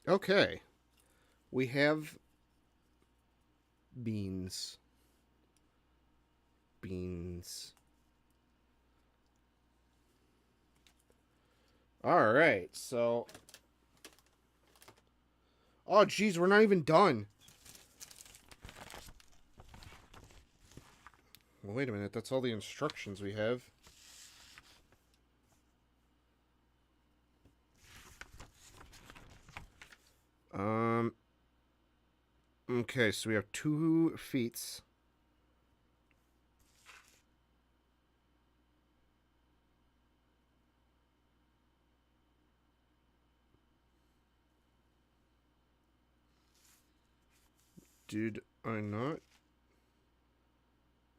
Okay. We have beans. Beans. Alright, so... Oh, jeez, we're not even done. Well, wait a minute, that's all the instructions we have. Okay, so we have 2 feet. Did I not?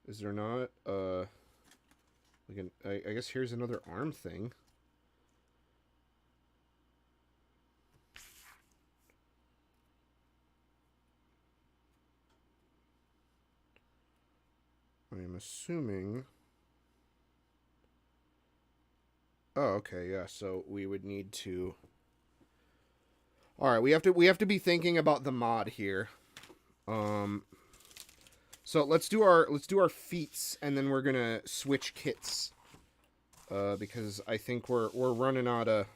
Is there not, like I guess here's another arm thing. I am assuming... Oh, okay, yeah, so we would need to... Alright, we have to be thinking about the mod here. So let's do our feats, and then we're gonna switch kits. Because I think we're running out of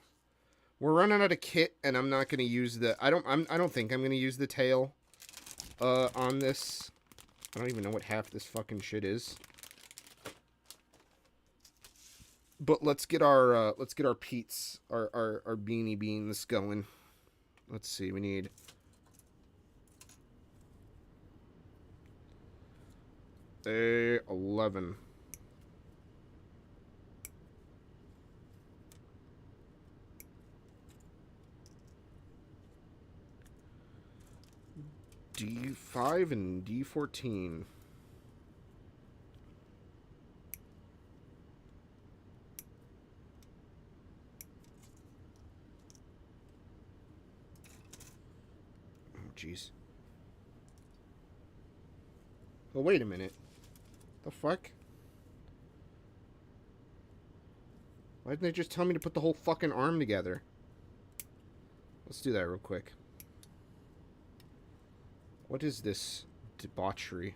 kit, and I'm not gonna use the I don't think I'm gonna use the tail on this. I don't even know what half this fucking shit is. But let's get our peats, our beanie beans going. Let's see, we need a 11. D5 and D14. Oh, jeez. Oh, wait a minute. The fuck? Why didn't they just tell me to put the whole fucking arm together? Let's do that real quick. What is this debauchery?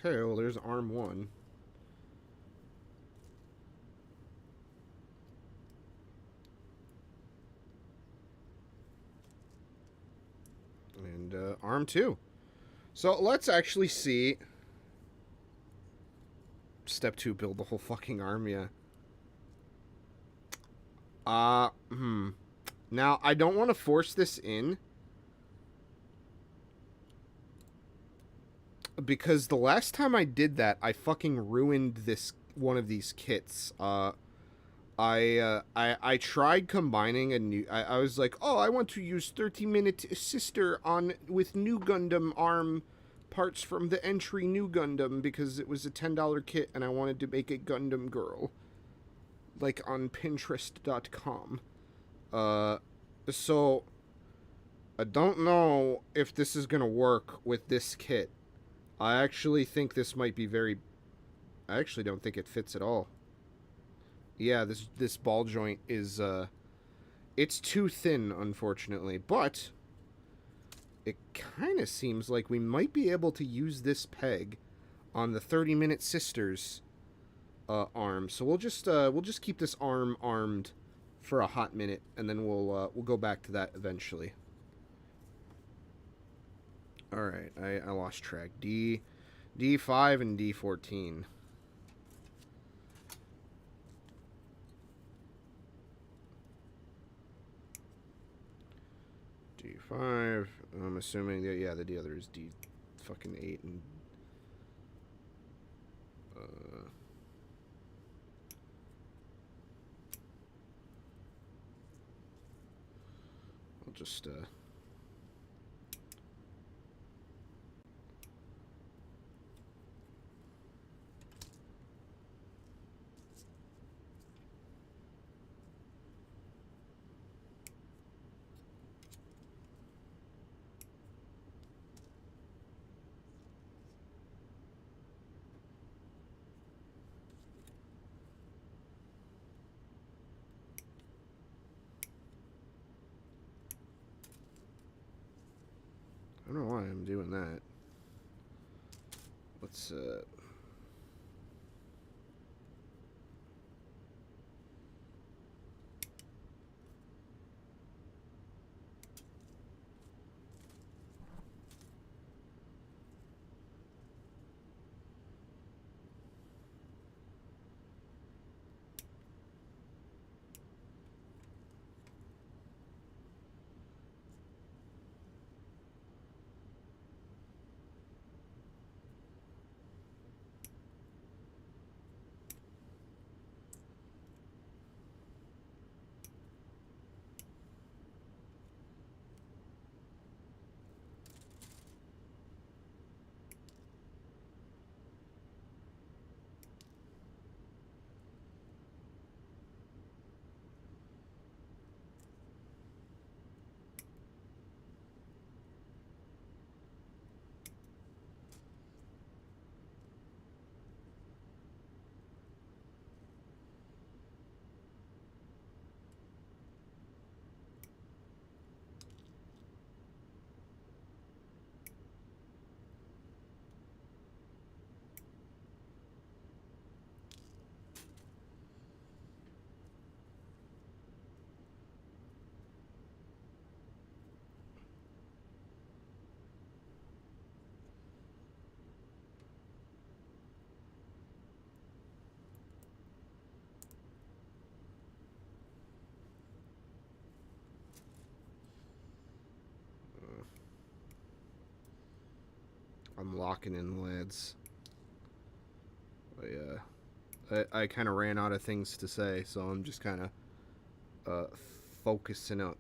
Okay, well, there's arm 1. And arm 2. So let's actually see. Step 2, build the whole fucking arm, yeah. Now, I don't want to force this in. Because the last time I did that, I fucking ruined one of these kits. I tried combining a new... I was like, oh, I want to use 30-minute sister with new Gundam arm parts from the entry new Gundam because it was a $10 kit and I wanted to make a Gundam girl. Like on Pinterest.com. So... I don't know if this is gonna work with this kit. I actually think this might be very... I actually don't think it fits at all. Yeah, this ball joint is, it's too thin, unfortunately. But it kind of seems like we might be able to use this peg on the 30-minute sisters arm. So we'll just keep this arm armed for a hot minute, and then we'll go back to that eventually. All right, I lost track. D5 and D14. 5. I'm assuming that, yeah, the other is D fucking 8 and I'll just I don't know why I'm doing that. Let's I'm locking in the lads. I kind of ran out of things to say, so I'm just kind of focusing up.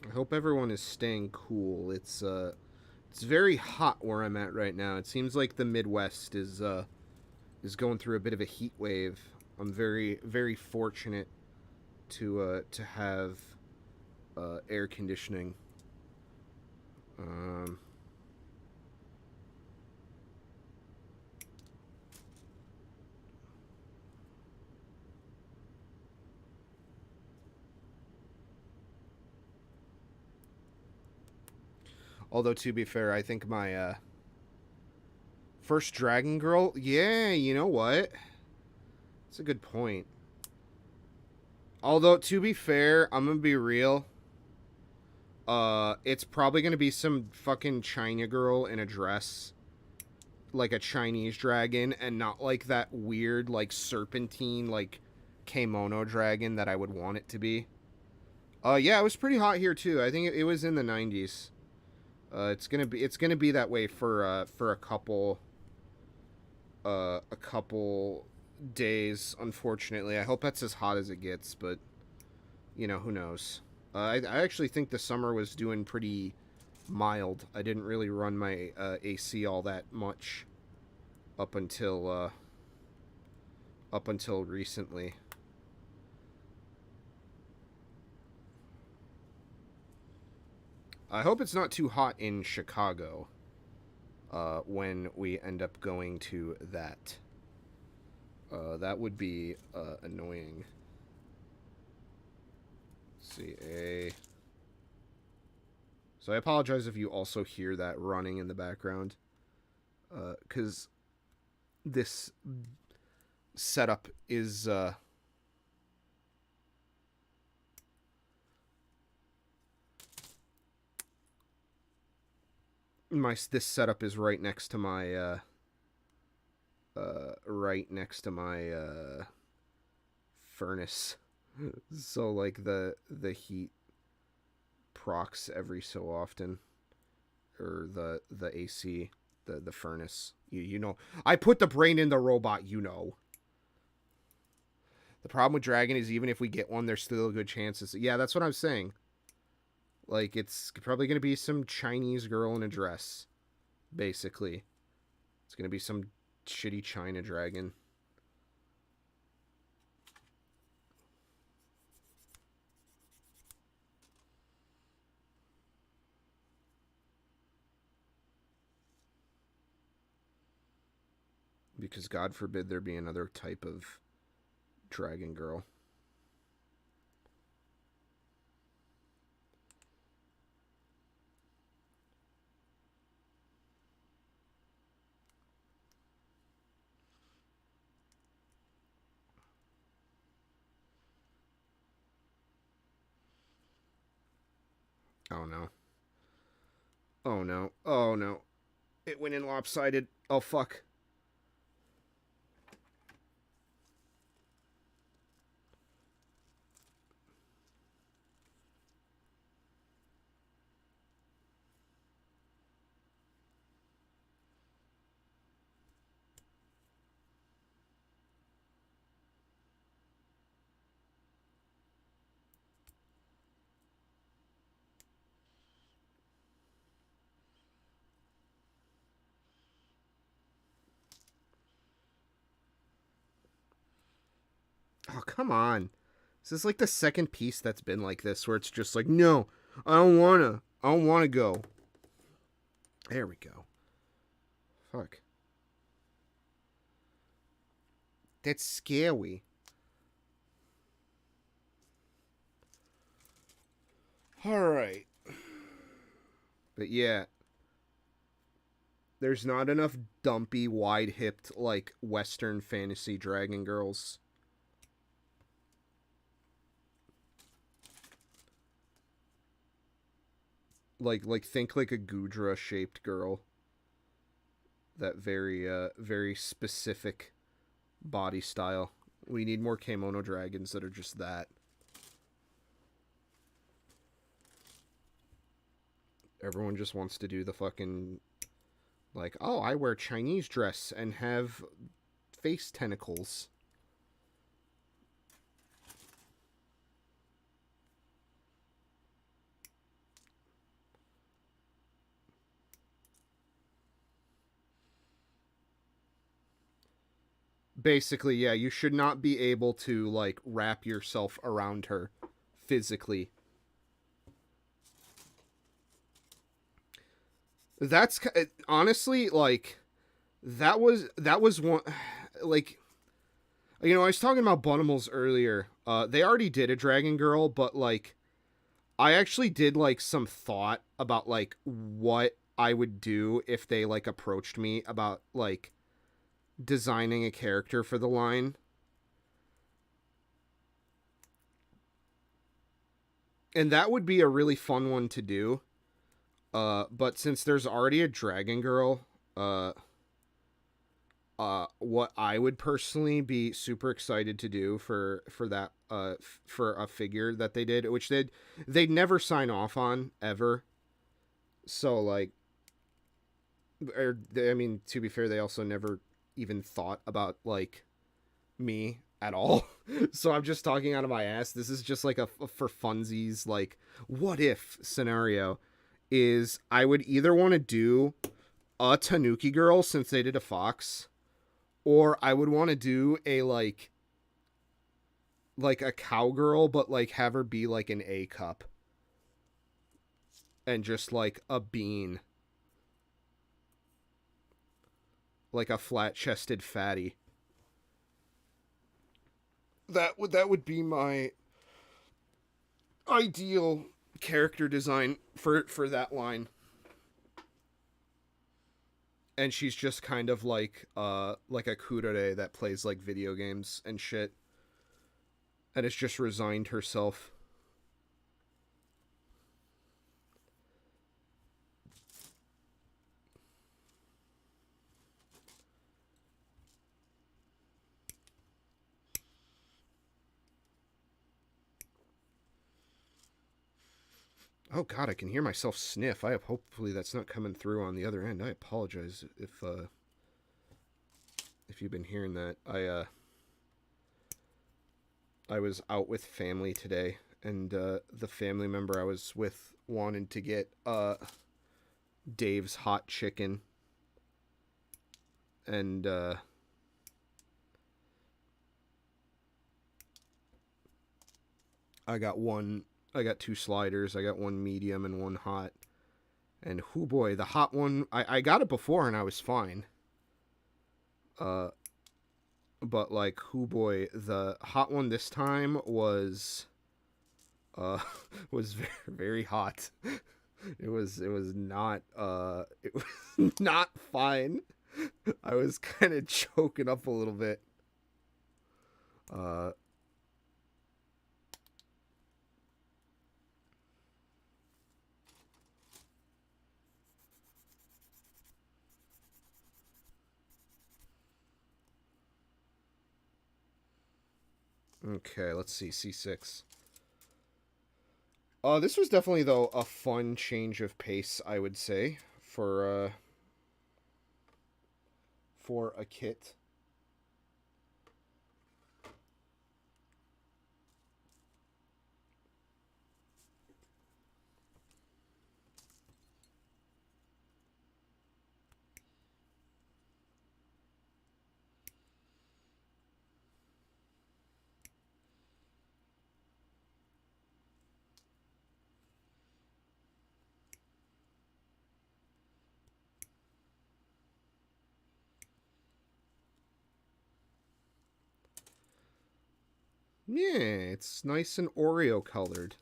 I hope everyone is staying cool. It's very hot where I'm at right now. It seems like the Midwest is going through a bit of a heat wave. I'm very fortunate to have air conditioning. Although, to be fair, I think my first Dragon Girl... Yeah, you know what? That's a good point. Although, to be fair, I'm gonna be real. It's probably gonna be some fucking China girl in a dress. Like a Chinese dragon, and not like that weird, like, serpentine, like, kimono dragon that I would want it to be. Yeah, it was pretty hot here, too. I think it was in the 90s. It's gonna be that way for a couple days, unfortunately. I hope that's as hot as it gets, but you know, who knows. I actually think the summer was doing pretty mild. I didn't really run my AC all that much up until recently. I hope it's not too hot in Chicago when we end up going to that. That would be annoying. CA. So I apologize if you also hear that running in the background. Because this setup is this setup is right next to my furnace. So like the heat procs every so often, or the AC, the furnace. You know, I put the brain in the robot. You know. The problem with Dragon is even if we get one, there's still a good chances. Yeah, that's what I'm saying. Like, it's probably going to be some Chinese girl in a dress, basically. It's going to be some shitty China dragon. Because God forbid there be another type of dragon girl. Oh no. Oh no. Oh no. It went in lopsided. Oh fuck. Oh, come on. This is like the second piece that's been like this, where it's just like, no, I don't wanna. I don't wanna go. There we go. Fuck. That's scary. Alright. But yeah. There's not enough dumpy, wide-hipped, like, Western fantasy dragon girls. Like think like a Gudra shaped girl. That very specific body style. We need more kimono dragons that are just that. Everyone just wants to do the fucking, like, oh, I wear Chinese dress and have face tentacles. Basically, yeah, you should not be able to, like, wrap yourself around her physically. That's honestly, like, that was one, like, you know, I was talking about Bunimals earlier. They already did a Dragon Girl, but, like, I actually did, like, some thought about, like, what I would do if they, like, approached me about, like, designing a character for the line. And that would be a really fun one to do. But since there's already a Dragon Girl, what I would personally be super excited to do for that for a figure that they did, which they'd never sign off on ever. So like, I mean, to be fair, they also never even thought about like me at all. So I'm just talking out of my ass. This is just like a for funsies, like, what if scenario is I would either want to do a Tanuki girl since they did a fox, or I would want to do a like a cowgirl, but like have her be like an A cup and just like a bean, like a flat chested fatty. That would be my ideal character design for that line. and she's just kind of like a kudere that plays like video games and shit, and has just resigned herself. Oh god, I can hear myself sniff. Hopefully that's not coming through on the other end. I apologize if you've been hearing that. I was out with family today, and the family member I was with wanted to get Dave's hot chicken, and I got two sliders. I got one medium and one hot. And whoo boy, the hot one, I got it before and I was fine. But like whoo boy, the hot one this time was was very, very hot. It was not it was not fine. I was kind of choking up a little bit. Okay, let's see, C6. This was definitely, though, a fun change of pace, I would say, for a kit. Yeah, it's nice and Oreo colored.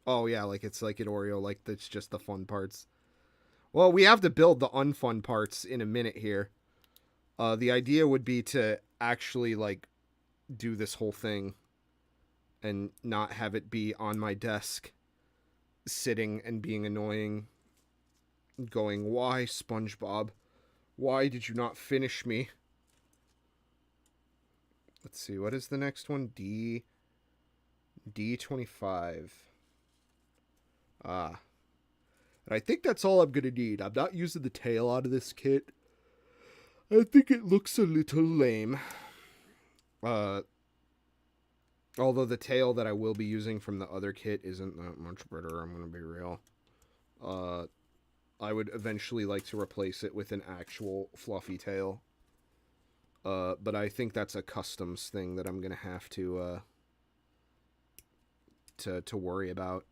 Oh yeah, like it's like an Oreo, like that's just the fun parts. Well, we have to build the unfun parts in a minute here. The idea would be to actually like do this whole thing and not have it be on my desk sitting and being annoying, going, why, SpongeBob? Why did you not finish me? Let's see, what is the next one? D25. Ah. And I think that's all I'm going to need. I'm not using the tail out of this kit. I think it looks a little lame. Although the tail that I will be using from the other kit isn't that much better, I'm going to be real. I would eventually like to replace it with an actual fluffy tail. But I think that's a customs thing that I'm going to have to worry about.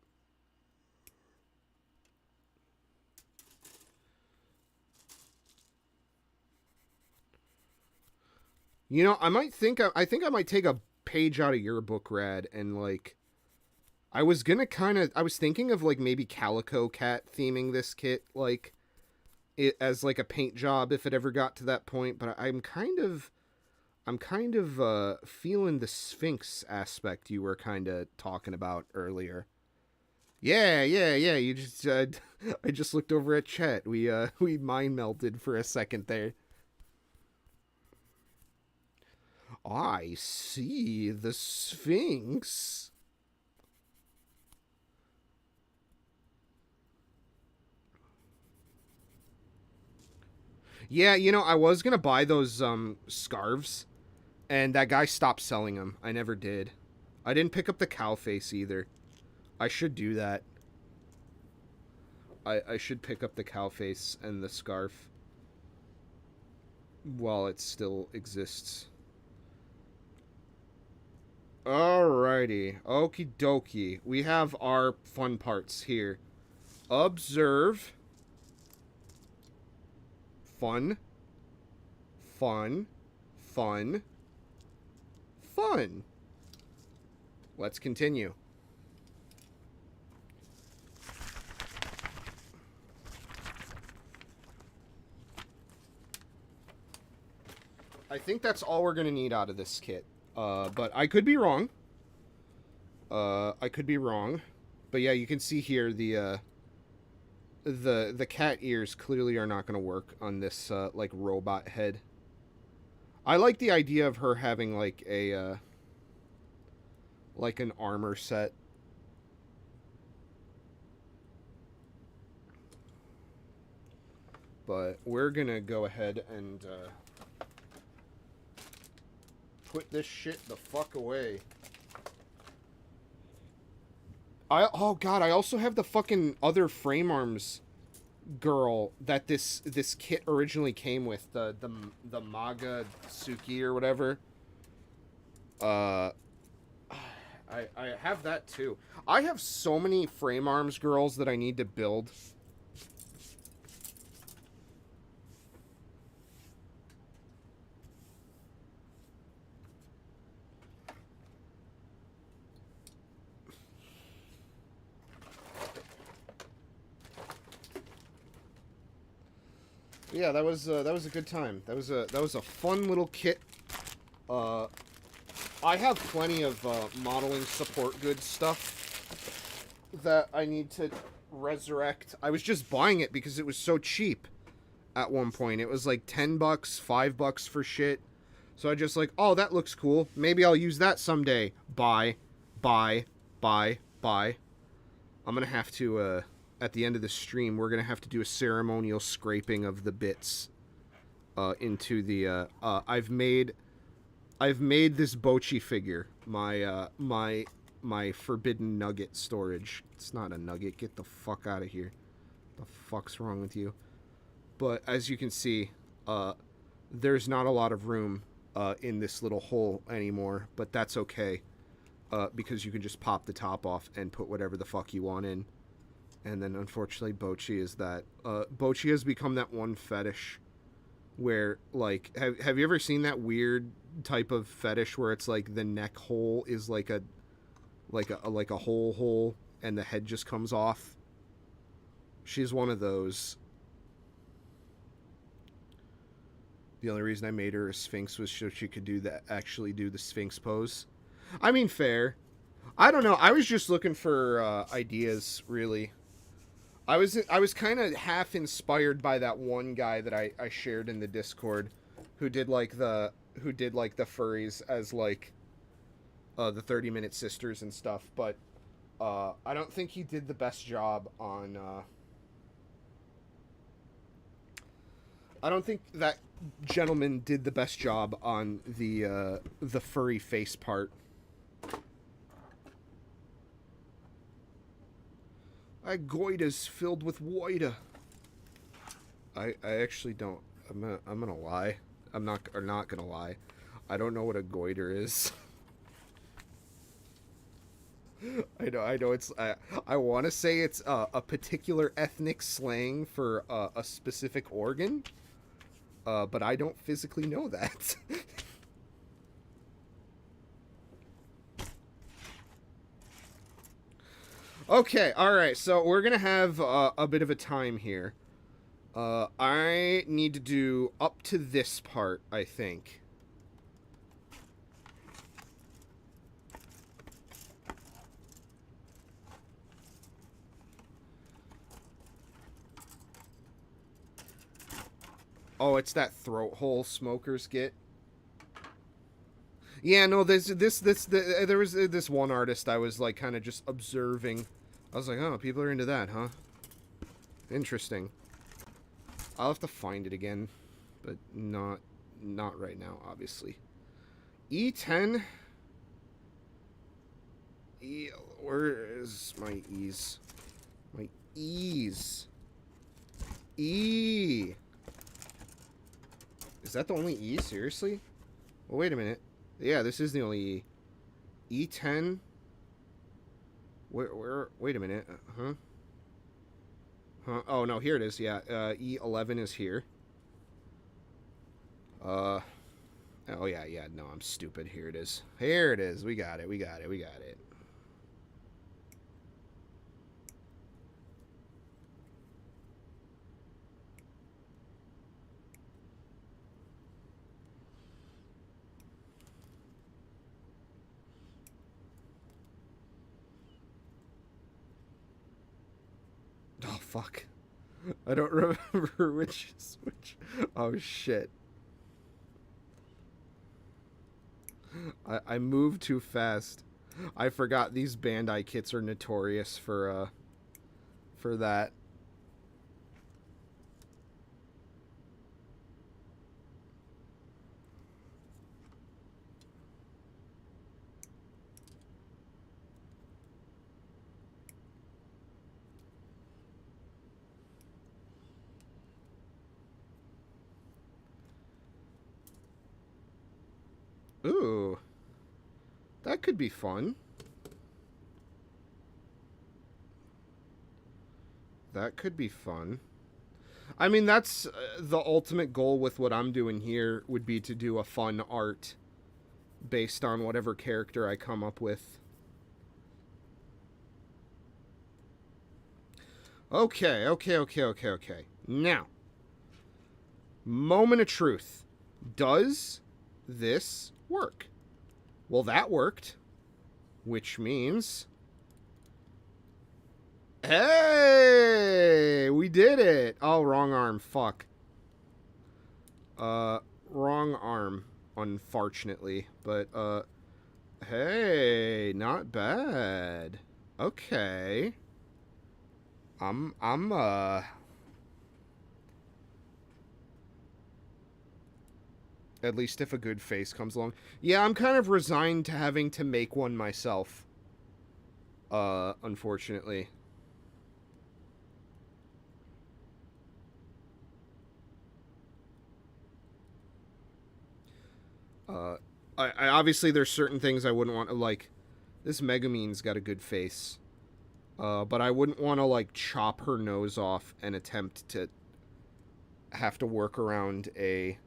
You know, I think I might take a page out of your book, Rad, and like I was thinking of like maybe Calico Cat theming this kit like it as like a paint job if it ever got to that point, but I'm kind of feeling the Sphinx aspect you were kind of talking about earlier. Yeah. You just I just looked over at Chet. We mind melted for a second there. I see the Sphinx. Yeah, you know, I was gonna buy those scarves, and that guy stopped selling them. I never did. I didn't pick up the cow face either. I should do that. I should pick up the cow face and the scarf while it still exists. Alrighty. Okie dokie. We have our fun parts here. Observe. Fun. Fun. Fun. Fun. let's continue. I think that's all we're going to need out of this kit. But I could be wrong. I could be wrong. But yeah, you can see here the cat ears clearly are not going to work on this like robot head. I like the idea of her having like a like an armor set. But we're going to go ahead and put this shit the fuck away. Oh god, I also have the fucking other frame arms girl that this kit originally came with, the Maga Tsuki or whatever. I have that too. I have so many frame arms girls that I need to build. Yeah, that was a good time. That was a fun little kit. I have plenty of modeling support goods stuff that I need to resurrect. I was just buying it because it was so cheap at one point. It was like $10, $5 for shit. So I just like, oh, that looks cool. Maybe I'll use that someday. Buy. I'm gonna have to at the end of the stream, we're going to have to do a ceremonial scraping of the bits into the... I've made this Bochi figure, my forbidden nugget storage. It's not a nugget. Get the fuck out of here. The fuck's wrong with you? But as you can see, there's not a lot of room in this little hole anymore, but that's okay. Because you can just pop the top off and put whatever the fuck you want in. And then, unfortunately, Bochi is that... Bochi has become that one fetish where, like... Have you ever seen that weird type of fetish where it's, like, the neck hole is, like a hole, and the head just comes off? She's one of those. The only reason I made her a Sphinx was so she could do that, actually do the Sphinx pose. I mean, fair. I don't know. I was just looking for ideas, really. I was kind of half inspired by that one guy that I shared in the Discord, who did like the furries as like the 30-minute sisters and stuff, but I don't think he did the best job on I don't think that gentleman did the best job on the furry face part. My goida's filled with woida. I actually don't. I'm gonna lie. I'm not gonna lie. I don't know what a goiter is. I know it's. I want to say it's a particular ethnic slang for a specific organ, but I don't physically know that. Okay, alright, so we're gonna have a bit of a time here. I need to do up to this part, I think. Oh, it's that throat hole smokers get. Yeah, no, there was this one artist I was like kind of just observing. I was like, oh, people are into that, huh? Interesting. I'll have to find it again, but not right now, obviously. E10. Where is my E's? My E's. E. Is that the only E? Seriously? Well, wait a minute. Yeah, this is the only E. E10. Where? Wait a minute. Huh? Oh, no, here it is. Yeah, E11 is here. Oh, yeah, no, I'm stupid. Here it is. Here it is. We got it. fuck. I don't remember which is which. Oh, shit. I moved too fast. I forgot these Bandai kits are notorious for that. Ooh. That could be fun. That could be fun. I mean, that's the ultimate goal with what I'm doing here would be to do a fun art based on whatever character I come up with. Okay. Now, moment of truth. Does this work? Well, that worked. Which means... Hey! We did it! Oh, wrong arm. Fuck. Wrong arm, unfortunately. But, hey, not bad. Okay. At least if a good face comes along. Yeah, I'm kind of resigned to having to make one myself. Unfortunately. I obviously there's certain things I wouldn't want to, like, this Megumine's got a good face. But I wouldn't want to, like, chop her nose off and attempt to have to work around the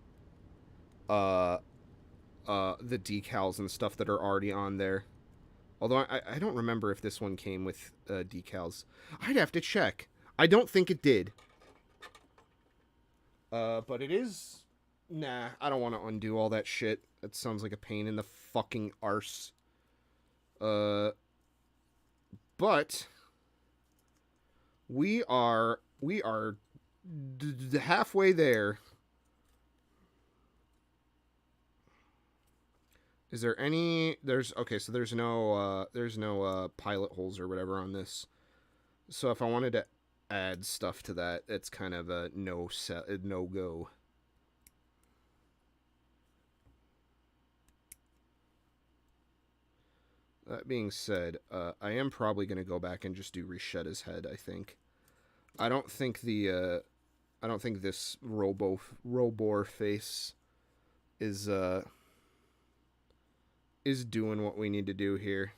decals and stuff that are already on there. Although I don't remember if this one came with decals. I'd have to check. I don't think it did. But it is... Nah, I don't want to undo all that shit. That sounds like a pain in the fucking arse. But... We are halfway there. Is there any... Okay, so there's no pilot holes or whatever on this. So if I wanted to add stuff to that, it's kind of a no-go. That being said, I am probably going to go back and just do Rishetta's head, I think. I don't think this Robor face is doing what we need to do here.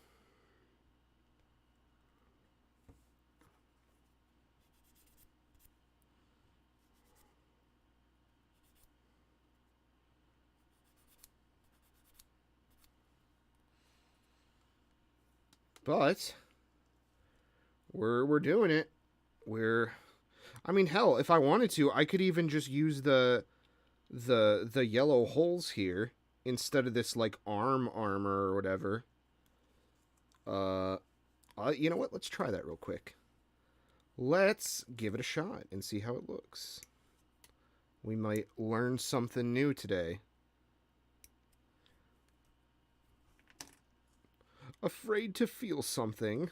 But we're doing it. I mean, hell, if I wanted to, I could even just use the yellow holes here instead of this, like, armor or whatever. You know what? Let's try that real quick. Let's give it a shot and see how it looks. We might learn something new today. Afraid to feel something.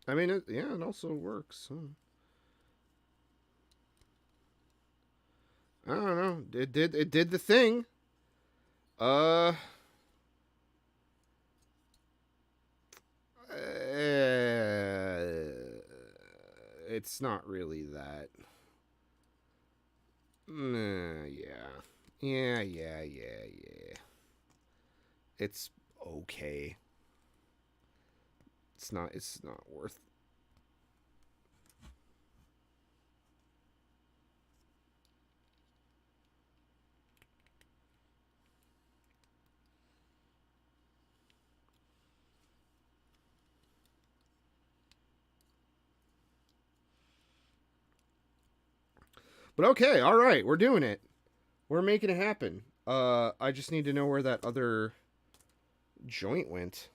I mean, it also works. I don't know. It did the thing. It's not really that. Yeah. It's okay. It's not worth. But okay, all right, we're doing it. We're making it happen. I just need to know where that other joint went.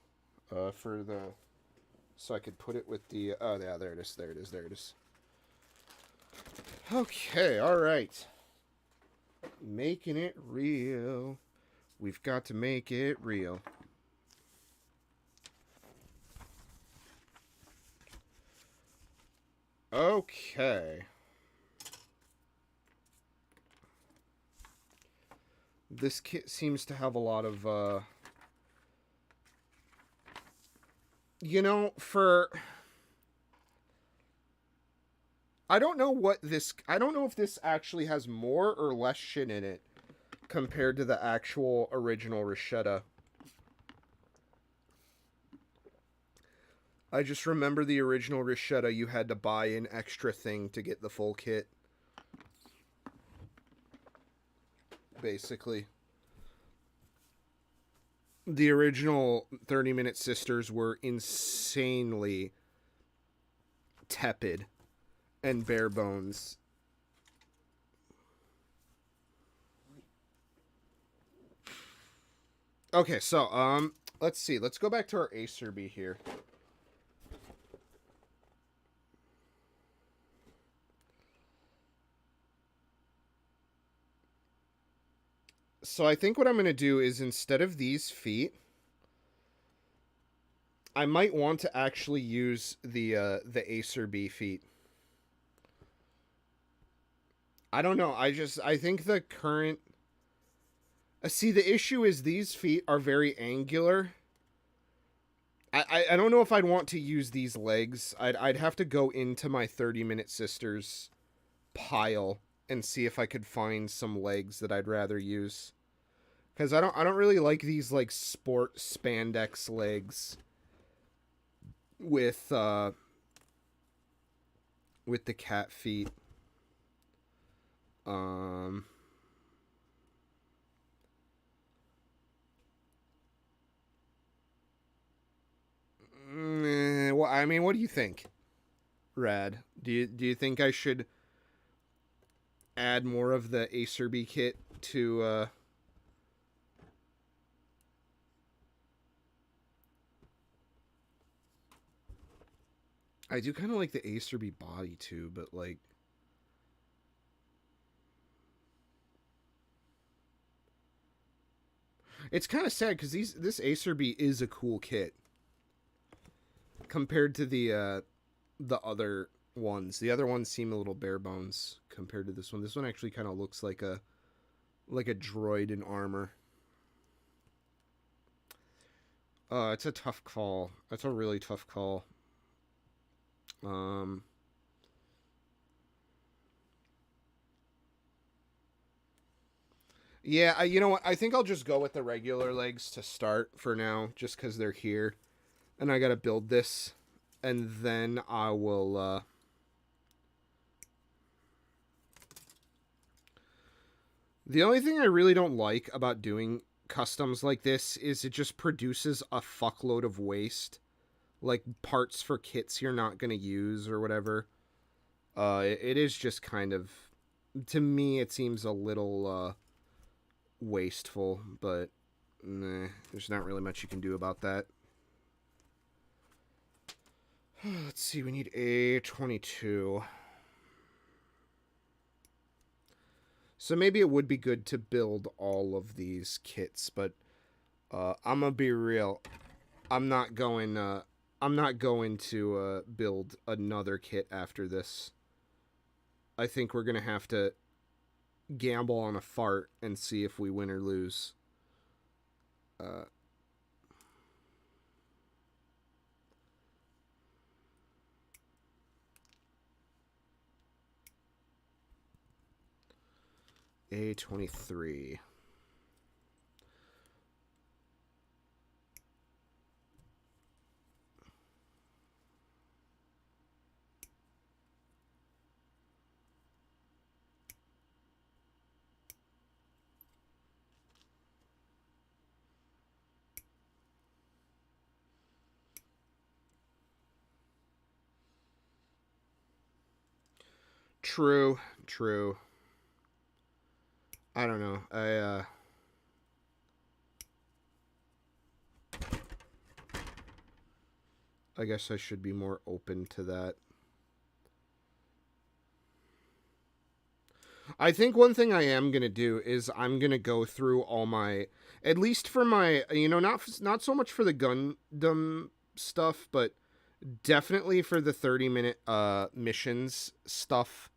For the so I could put it with the oh yeah, there it is. There it is. There it is. Okay, all right. Making it real. We've got to make it real. Okay. This kit seems to have a lot of, you know, for... I don't know what this... I don't know if this actually has more or less shit in it compared to the actual original Rashetta. I just remember the original Rashetta, you had to buy an extra thing to get the full kit. Basically. The original 30-Minute Sisters were insanely tepid and bare bones. Okay, so, let's see. Let's go back to our Acerby here. So I think what I'm going to do is instead of these feet, I might want to actually use the Acerby feet. I don't know. I think the current... see, the issue is these feet are very angular. I don't know if I'd want to use these legs. I'd have to go into my 30-Minute Sisters pile and see if I could find some legs that I'd rather use. Because I don't really like these, like, sport spandex legs with the cat feet. Well, I mean, what do you think, Rad? Do you think I should add more of the Acerby kit to I do kind of like the Acerby body too, but like it's kind of sad because this Acerby is a cool kit compared to the other ones. The other ones seem a little bare bones compared to this one. This one actually kind of looks like a droid in armor. It's a tough call. That's a really tough call. Yeah, you know what? I think I'll just go with the regular legs to start for now, just because they're here. And I gotta build this. And then I will, The only thing I really don't like about doing customs like this is it just produces a fuckload of waste. Like, parts for kits you're not gonna use or whatever. It is just kind of... To me, it seems a little, wasteful, but... Nah, there's not really much you can do about that. Let's see, we need A22. So maybe it would be good to build all of these kits, but I'm gonna be real. I'm not going to build another kit after this. I think we're gonna have to gamble on a fart and see if we win or lose. A23. True. I don't know. I guess I should be more open to that. I think one thing I am gonna do is I'm gonna go through all my, at least for my, not so much for the Gundam stuff, but definitely for the 30-minute missions stuff.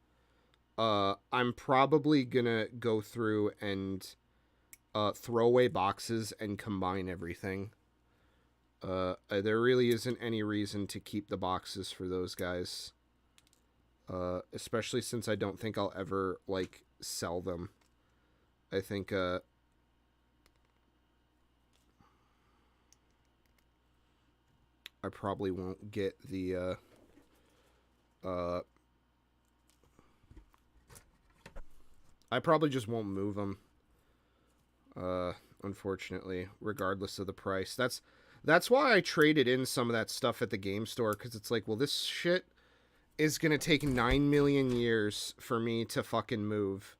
I'm probably gonna go through and throw away boxes and combine everything. There really isn't any reason to keep the boxes for those guys. Especially since I don't think I'll ever, like, sell them. I think, I probably won't get the, I probably just won't move them. Unfortunately, regardless of the price. That's why I traded in some of that stuff at the game store, because it's like, well, this shit is gonna take 9 million years for me to fucking move,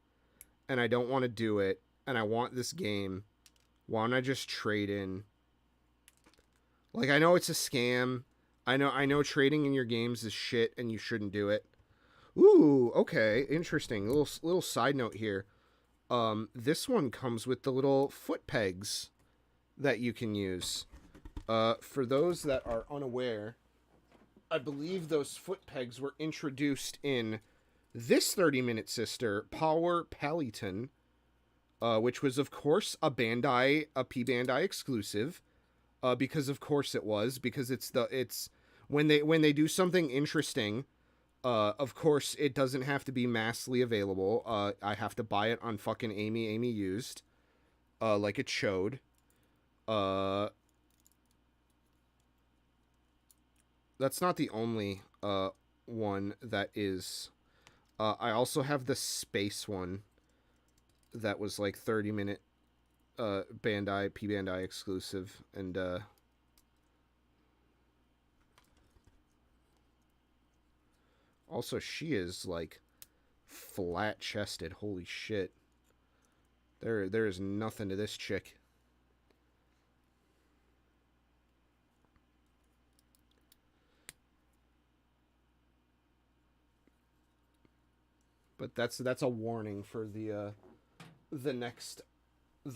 and I don't want to do it, and I want this game. Why don't I just trade in? Like, I know it's a scam. I know trading in your games is shit, and you shouldn't do it. Ooh, okay, interesting. Little side note here. This one comes with the little foot pegs that you can use. For those that are unaware, I believe those foot pegs were introduced in this 30-minute sister, Power Paliton, which was, of course, a P Bandai exclusive, because of course it was, because it's when they do something interesting, of course it doesn't have to be massively available. I have to buy it on fucking Amy Used, like it showed. That's not the only one that is. I also have the space one that was like 30-minute P Bandai exclusive, and also she is like flat chested. Holy shit. There is nothing to this chick. But that's a warning for the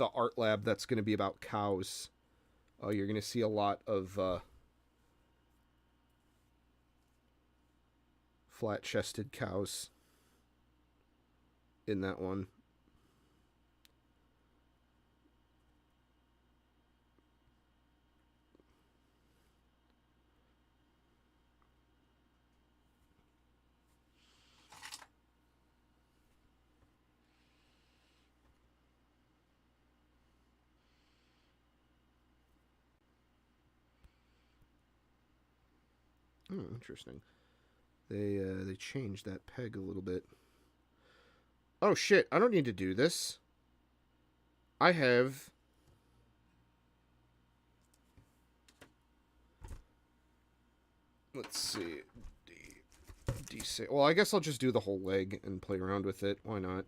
art lab that's going to be about cows. You're going to see a lot of flat-chested cows in that one. Oh, interesting. They changed that peg a little bit. Oh shit, I don't need to do this. I have... Let's see. D6. Well, I guess I'll just do the whole leg and play around with it. Why not?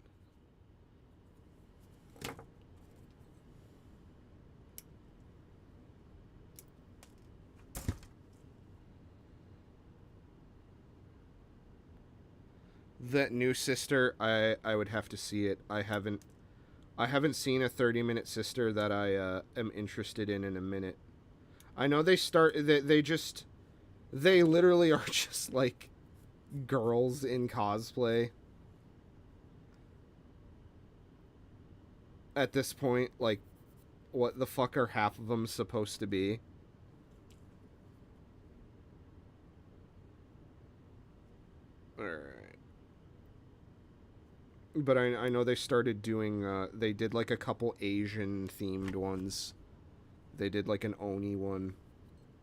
That new sister, I would have to see it. I haven't seen a 30-minute sister that I am interested in a minute. I know they literally are just like girls in cosplay at this point. Like, what the fuck are half of them supposed to be? Alright. But I know they started doing, they did like a couple Asian themed ones. They did like an Oni one,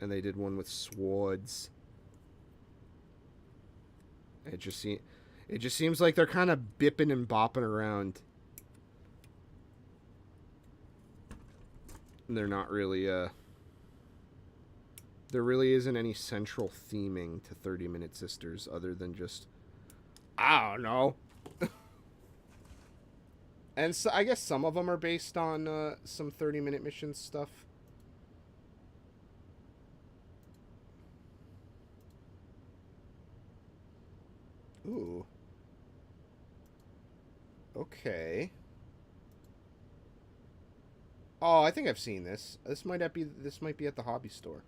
and they did one with swords. It just seems like they're kind of bipping and bopping around. And they're not really, there really isn't any central theming to 30-minute sisters other than just, I don't know. And so I guess some of them are based on some 30-minute mission stuff. Ooh. Okay. Oh, I think I've seen this. This might be at the hobby store.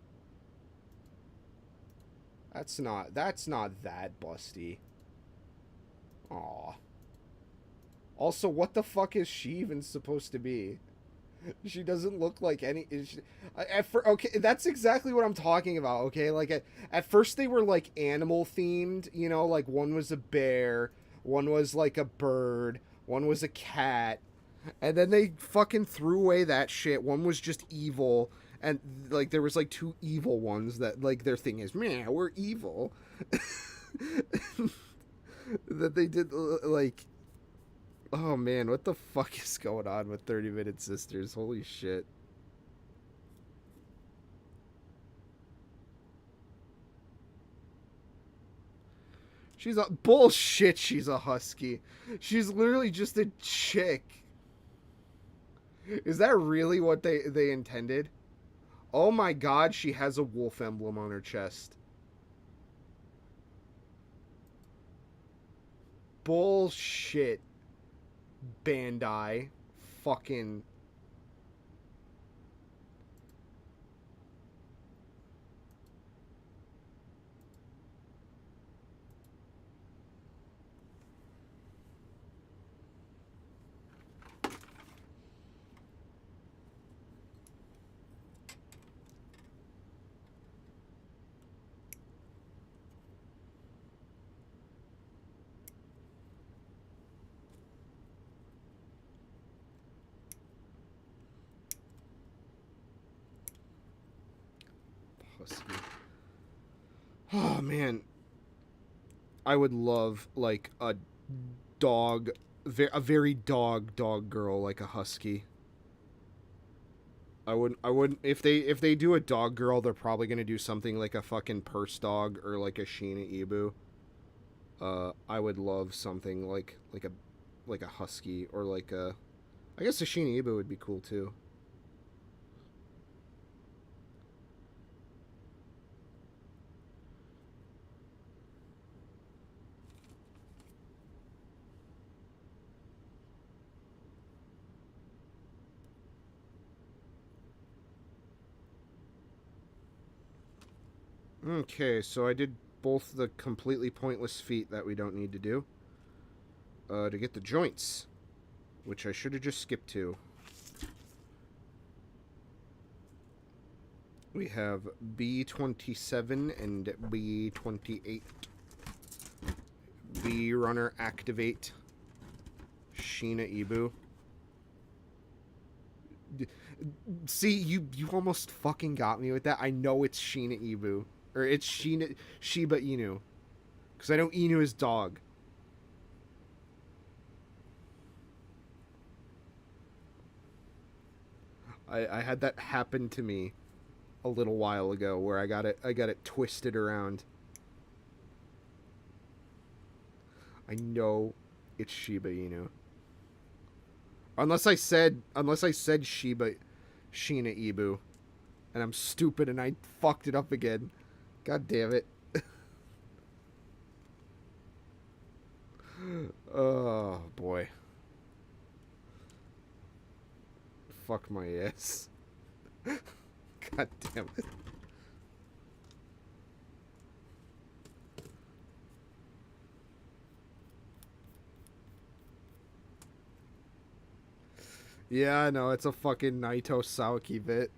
That's not that busty. Aw. Also, what the fuck is she even supposed to be? She doesn't look like any. Okay, that's exactly what I'm talking about. Okay, like at first they were like animal themed. You know, like one was a bear, one was like a bird, one was a cat, and then they fucking threw away that shit. One was just evil, and like there was like two evil ones that like their thing is, man, we're evil. That they did like, oh man, what the fuck is going on with 30-minute sisters? Holy shit. She's a bullshit, she's a husky. She's literally just a chick. Is that really what they intended? Oh my god, she has a wolf emblem on her chest. Bullshit. Bandai. Fucking. Husky. Oh man. I would love like a dog, a very dog girl like a husky. I wouldn't if they do a dog girl, they're probably gonna do something like a fucking purse dog or like a Sheena Ibu. I would love something like a husky or like a, I guess a Sheena Ibu would be cool too. Okay, so I did both the completely pointless feat that we don't need to do. To get the joints, which I should have just skipped to. We have B27 and B28. B runner activate. Sheena Ibu. See, you almost fucking got me with that. I know it's Sheena Ibu. Or it's Shiba Inu. Because I know Inu is dog. I had that happen to me a little while ago where I got it twisted around. I know it's Shiba Inu. Unless I said Sheena Ibu, and I'm stupid and I fucked it up again. God damn it. Oh boy. Fuck my ass. God damn it. Yeah, I know, it's a fucking Naito Saoki bit.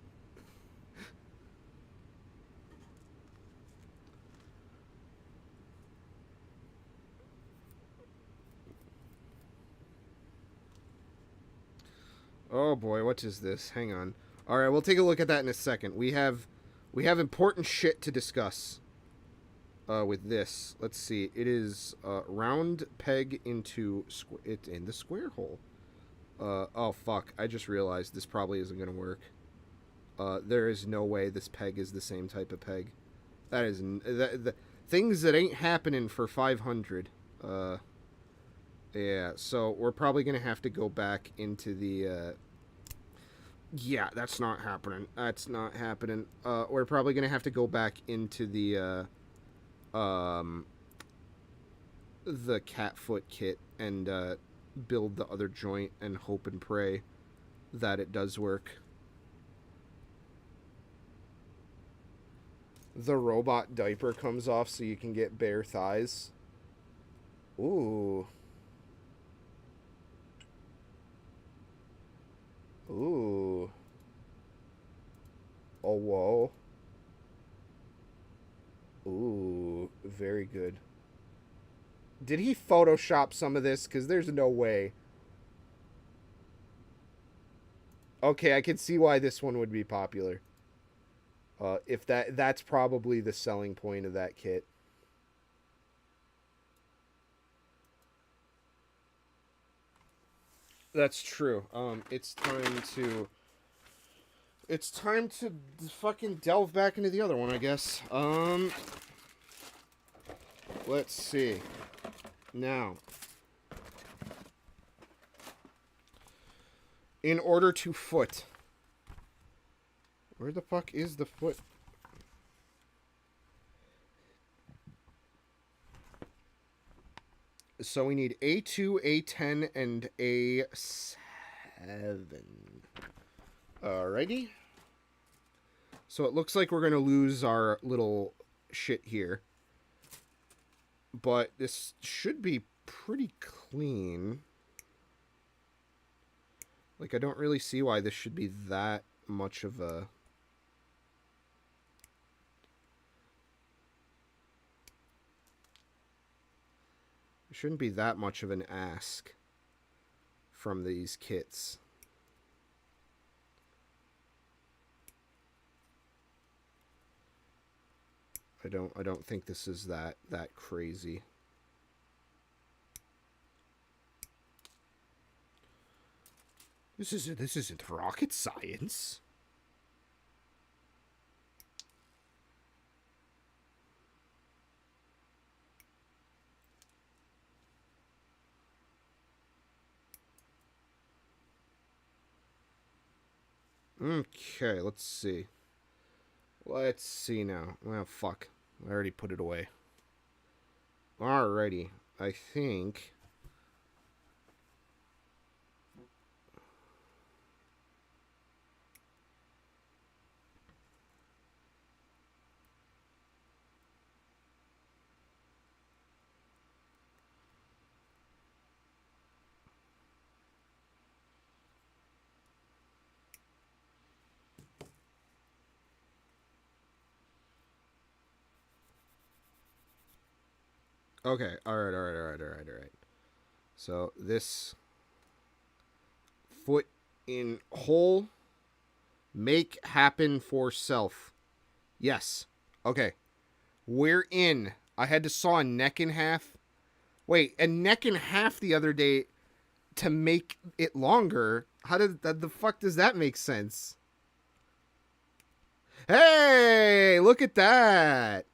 Oh boy, what is this? Hang on. Alright, we'll take a look at that in a second. We have important shit to discuss. With this. Let's see. It is round peg into it in the square hole. Oh fuck, I just realized this probably isn't gonna work. There is no way this peg is the same type of peg. That is things that ain't happening for 500. Yeah, so we're probably gonna have to go back into the, yeah, that's not happening. That's not happening. We're probably gonna have to go back into the cat foot kit and, build the other joint and hope and pray that it does work. The robot diaper comes off so you can get bare thighs. Ooh. Ooh. Oh, whoa. Ooh. Very good. Did he Photoshop some of this? Because there's no way. Okay, I can see why this one would be popular. If that's probably the selling point of that kit. That's true. It's time to fucking delve back into the other one, I guess. Let's see. Now, in order to foot. Where the fuck is the foot? So we need A2, A10, and A7. Alrighty. So it looks like we're going to lose our little shit here. But this should be pretty clean. Like, I don't really see why this should be that much of a... It shouldn't be that much of an ask from these kits. I don't think this is that crazy. This isn't rocket science. Okay, let's see. Let's see now. Well, fuck. I already put it away. Alrighty. I think... Okay, alright. So, this foot in hole, make happen for self. Yes. Okay. We're in. I had to saw a neck in half. Wait, a neck in half the other day to make it longer. How did the fuck does that make sense? Hey, look at that.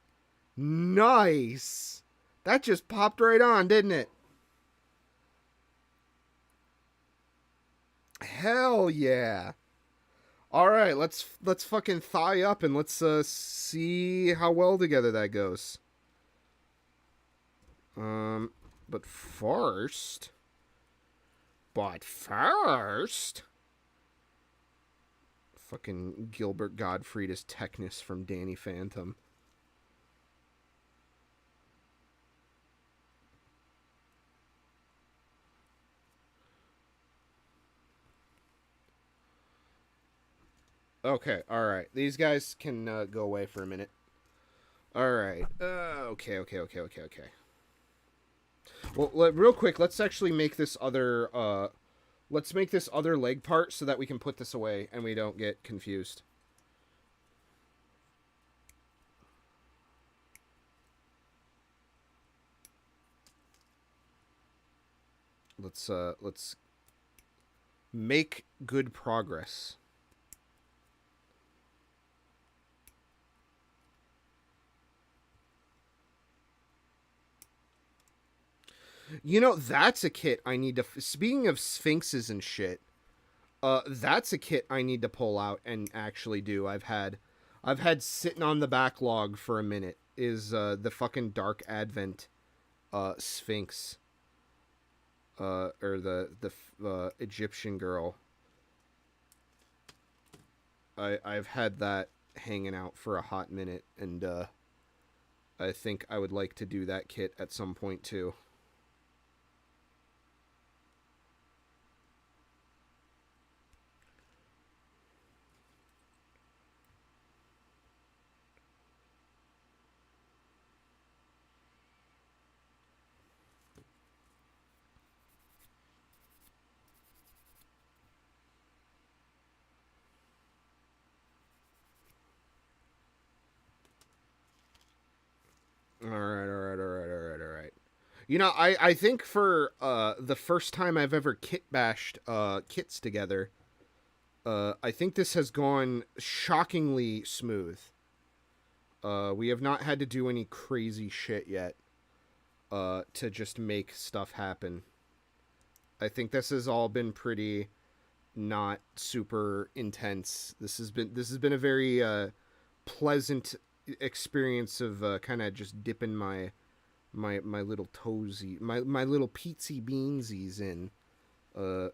Nice. That just popped right on, didn't it? Hell yeah. All right, let's fucking thigh up and let's see how well together that goes. But first, fucking Gilbert Gottfried is Technus from Danny Phantom. Okay, alright. These guys can go away for a minute. Alright. Okay. Well, real quick, let's actually make this other, let's make this other leg part so that we can put this away and we don't get confused. Let's make good progress. You know, that's a kit I need to. Speaking of sphinxes and shit, that's a kit I need to pull out and actually do. I've had sitting on the backlog for a minute. Is the fucking Dark Advent, Sphinx, or the Egyptian girl. I've had that hanging out for a hot minute, and I think I would like to do that kit at some point too. All right. You know, I think for the first time I've ever kit bashed kits together, I think this has gone shockingly smooth. We have not had to do any crazy shit yet to just make stuff happen. I think this has all been pretty not super intense. This has been a very pleasant experience of kind of just dipping my little toesy, my little peatsy beansies in. Uh,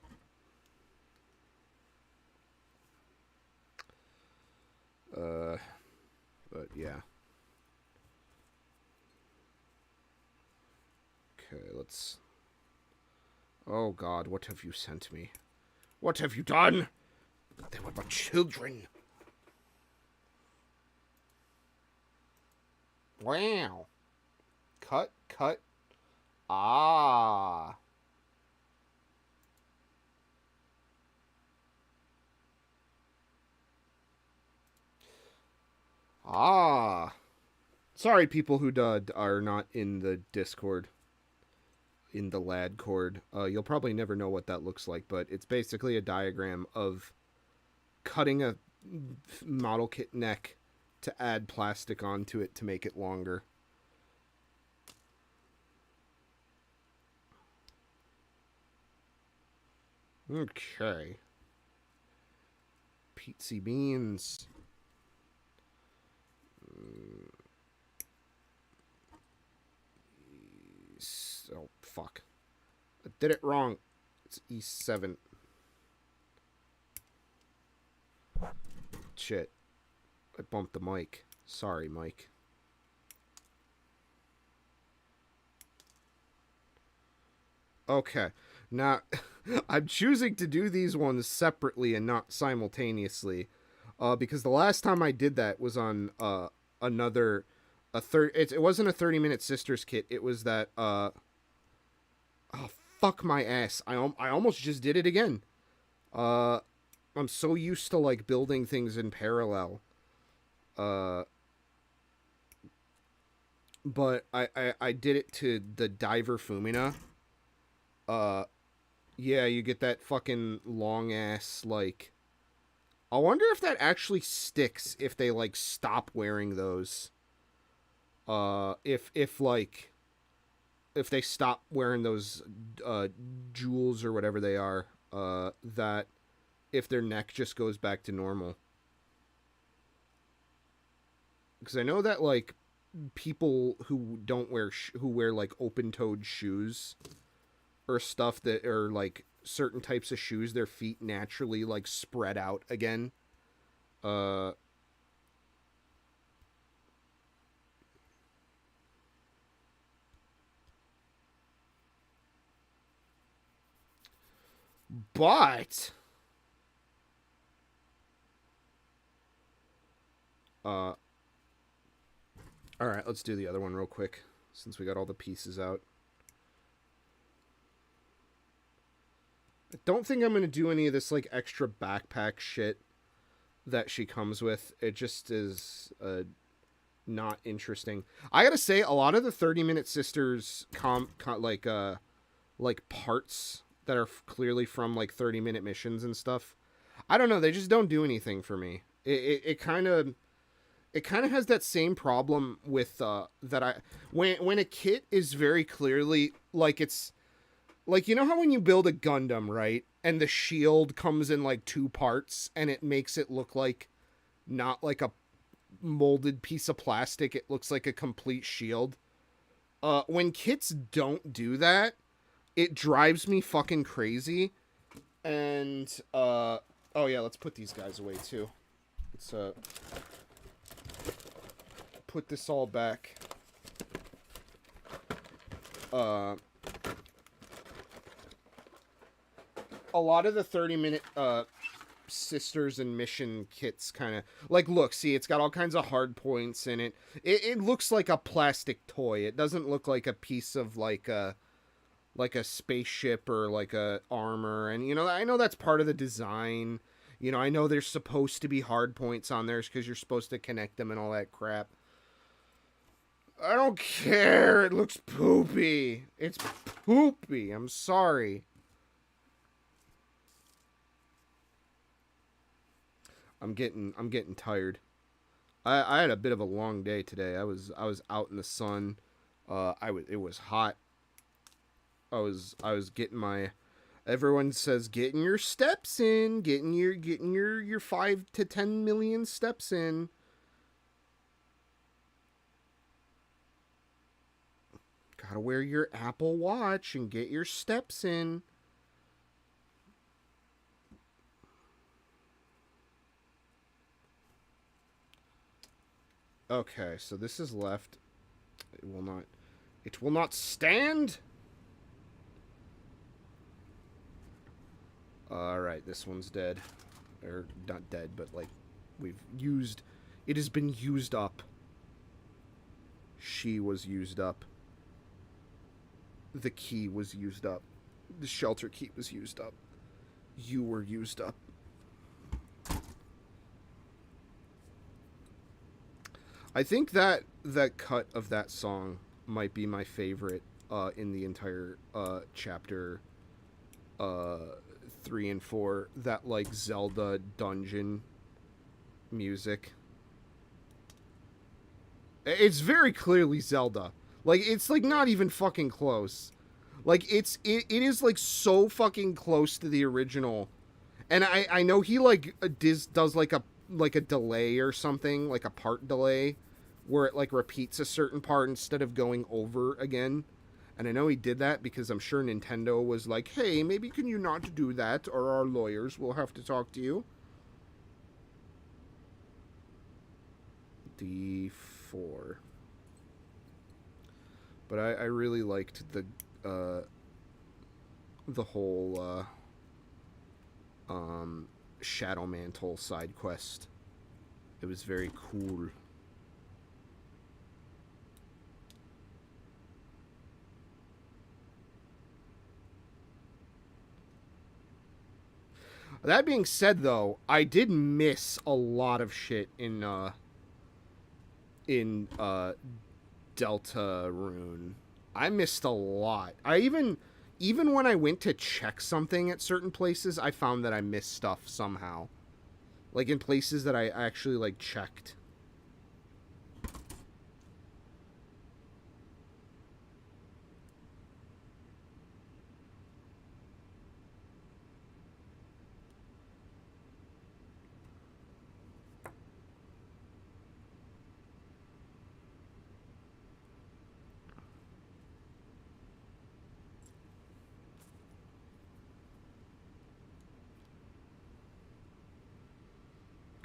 but yeah. Okay, let's. Oh God, what have you sent me? What have you done? They were but children. Wow. Cut. Ah. Ah. Sorry, people who are not in the Discord, in the lad cord. You'll probably never know what that looks like, but it's basically a diagram of cutting a model kit neck to add plastic onto it to make it longer. Okay. Peatsy beans. Oh, fuck. I did it wrong. It's E7. Shit. I bumped the mic. Sorry, Mike. Okay. Now, I'm choosing to do these ones separately and not simultaneously. Because the last time I did that was on another... It wasn't a 30-minute Sisters kit. It was that... Oh, fuck my ass. I almost just did it again. I'm so used to, like, building things in parallel. But I did it to the Diver Fumina. Yeah, you get that fucking long-ass, like... I wonder if that actually sticks if they, like, stop wearing those. If they stop wearing those, jewels or whatever they are, that if their neck just goes back to normal. Because I know that, like, people who don't wear, who wear, like, open-toed shoes or stuff that are, like, certain types of shoes, their feet naturally, like, spread out again. But... Alright, let's do the other one real quick, since we got all the pieces out. I don't think I'm going to do any of this, like, extra backpack shit that she comes with. It just is not interesting. I gotta say, a lot of the 30-minute Sisters like parts that are clearly from, like, 30-minute missions and stuff, I don't know, they just don't do anything for me. It kind of has that same problem with that when a kit is very clearly, like, Like, you know how when you build a Gundam, right? And the shield comes in like two parts and it makes it look like not like a molded piece of plastic, it looks like a complete shield. When kits don't do that, it drives me fucking crazy. And oh yeah, let's put these guys away too. Let's put this all back. A lot of the 30-minute sisters and mission kits kind of like, look, see, it's got all kinds of hard points in it. It looks like a plastic toy. It doesn't look like a piece of like a spaceship or like a armor. And you know, I know that's part of the design. You know, I know there's supposed to be hard points on theirs because you're supposed to connect them and all that crap. I don't care. It looks poopy. It's poopy. I'm sorry. I'm getting tired. I had a bit of a long day today. I was out in the sun. It was hot. I was getting my, everyone says getting your steps in, getting your 5 to 10 million steps in. Gotta wear your Apple Watch and get your steps in. Okay, so this is left. It will not stand. Alright, this one's dead. Or, not dead, but like, it has been used up. She was used up. The key was used up. The shelter key was used up. You were used up. I think that cut of that song might be my favorite in the entire chapter 3 and 4. That like Zelda dungeon music. It's very clearly Zelda. Like, it's like not even fucking close. Like, it is like so fucking close to the original. And I know he like does like a delay or something, like a part delay, where it like repeats a certain part instead of going over again. And I know he did that because I'm sure Nintendo was like, hey, maybe can you not do that, or our lawyers will have to talk to you. D4. But I really liked the whole Shadow Mantle side quest. It was very cool. That being said, though, I did miss a lot of shit in Deltarune. I missed a lot. I even when I went to check something at certain places, I found that I missed stuff somehow. Like in places that I actually like checked.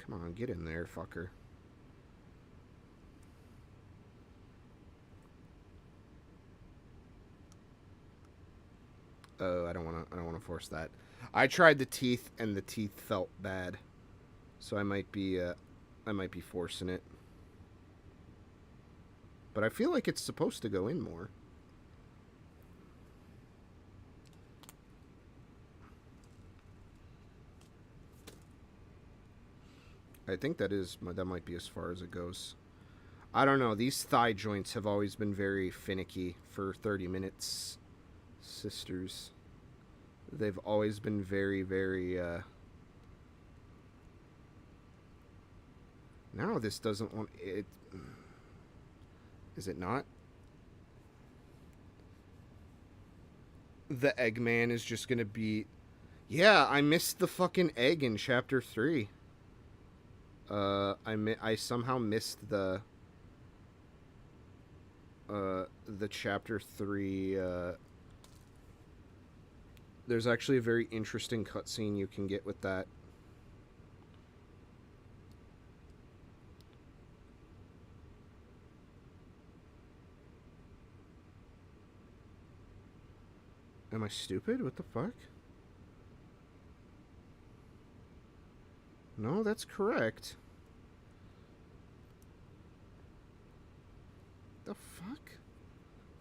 Come on, get in there, fucker. Oh, I don't want to force that. I tried the teeth and the teeth felt bad. So I might be forcing it. But I feel like it's supposed to go in more. I think that might be as far as it goes. I don't know. These thigh joints have always been very finicky for 30 minutes. Sisters. They've always been very, very, Now this doesn't want it. Is it not? the Eggman is just gonna be. Yeah, I missed the fucking egg in chapter 3. I somehow missed the chapter 3. There's actually a very interesting cutscene you can get with that. Am I stupid? What the fuck? No, that's correct. The fuck?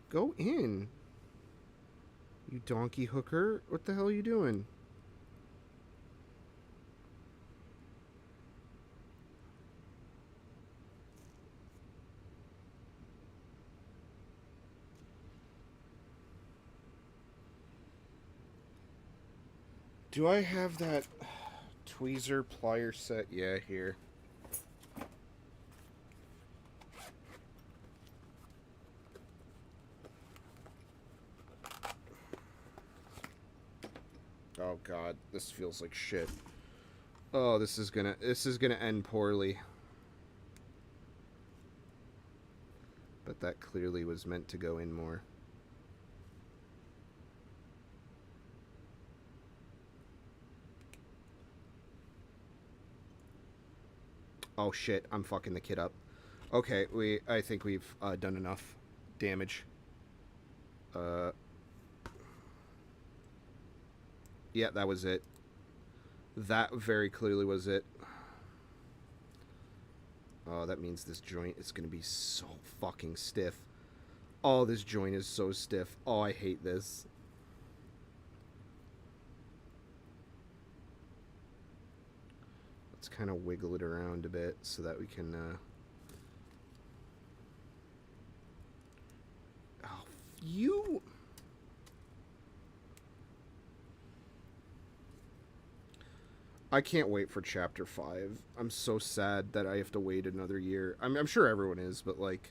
Go in. You donkey hooker. What the hell are you doing? Do I have that tweezer plier set? Yeah, here. Oh god, this feels like shit. Oh, this is gonna end poorly. But that clearly was meant to go in more. Oh shit, I'm fucking the kid up. Okay, I think we've done enough damage. Yeah, that was it. That very clearly was it. Oh, that means this joint is gonna be so fucking stiff. Oh, this joint is so stiff. Oh, I hate this. Let's kind of wiggle it around a bit so that we can... Oh, you... I can't wait for chapter 5. I'm so sad that I have to wait another year. I'm sure everyone is, but like...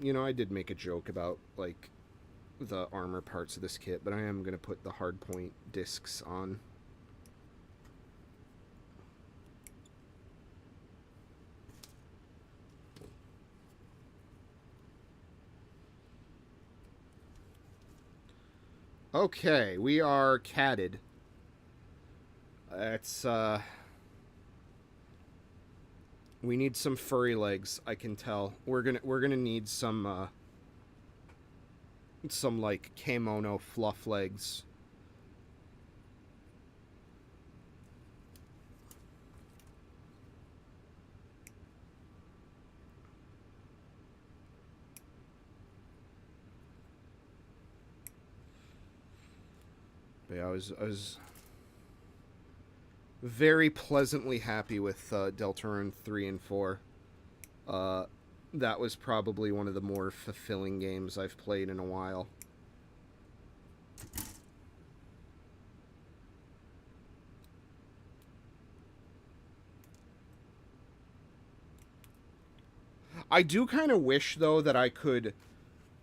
you know, I did make a joke about, like, the armor parts of this kit, but I am going to put the hardpoint discs on. Okay, we are catted. It's, we need some furry legs, I can tell. We're gonna need some like kimono fluff legs. But yeah, I was very pleasantly happy with Deltarune 3 and 4. That was probably one of the more fulfilling games I've played in a while. I do kind of wish, though, that I could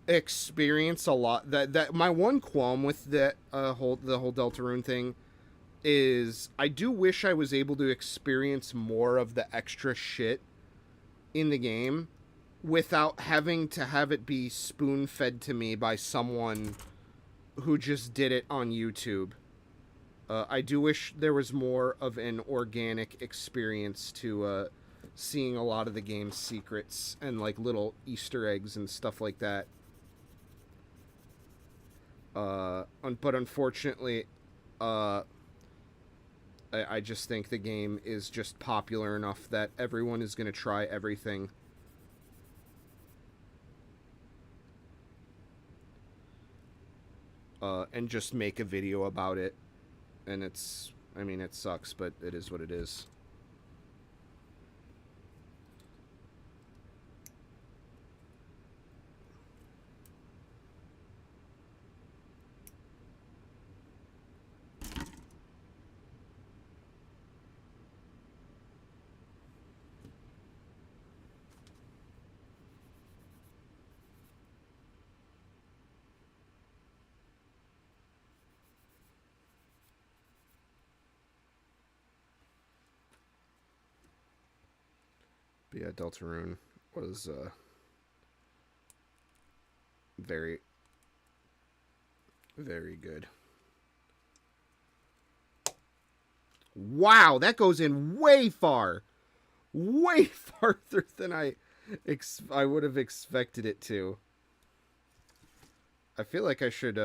experience a lot. That my one qualm with the whole Deltarune thing is I do wish I was able to experience more of the extra shit in the game without having to have it be spoon-fed to me by someone who just did it on YouTube. I do wish there was more of an organic experience to seeing a lot of the game's secrets and like little Easter eggs and stuff like that. But unfortunately, I just think the game is just popular enough that everyone is going to try everything. And just make a video about it. And it's, I mean, it sucks, but it is what it is. But yeah, Deltarune was very, very good. Wow, that goes in way far. Way farther than I would have expected it to. I feel like I should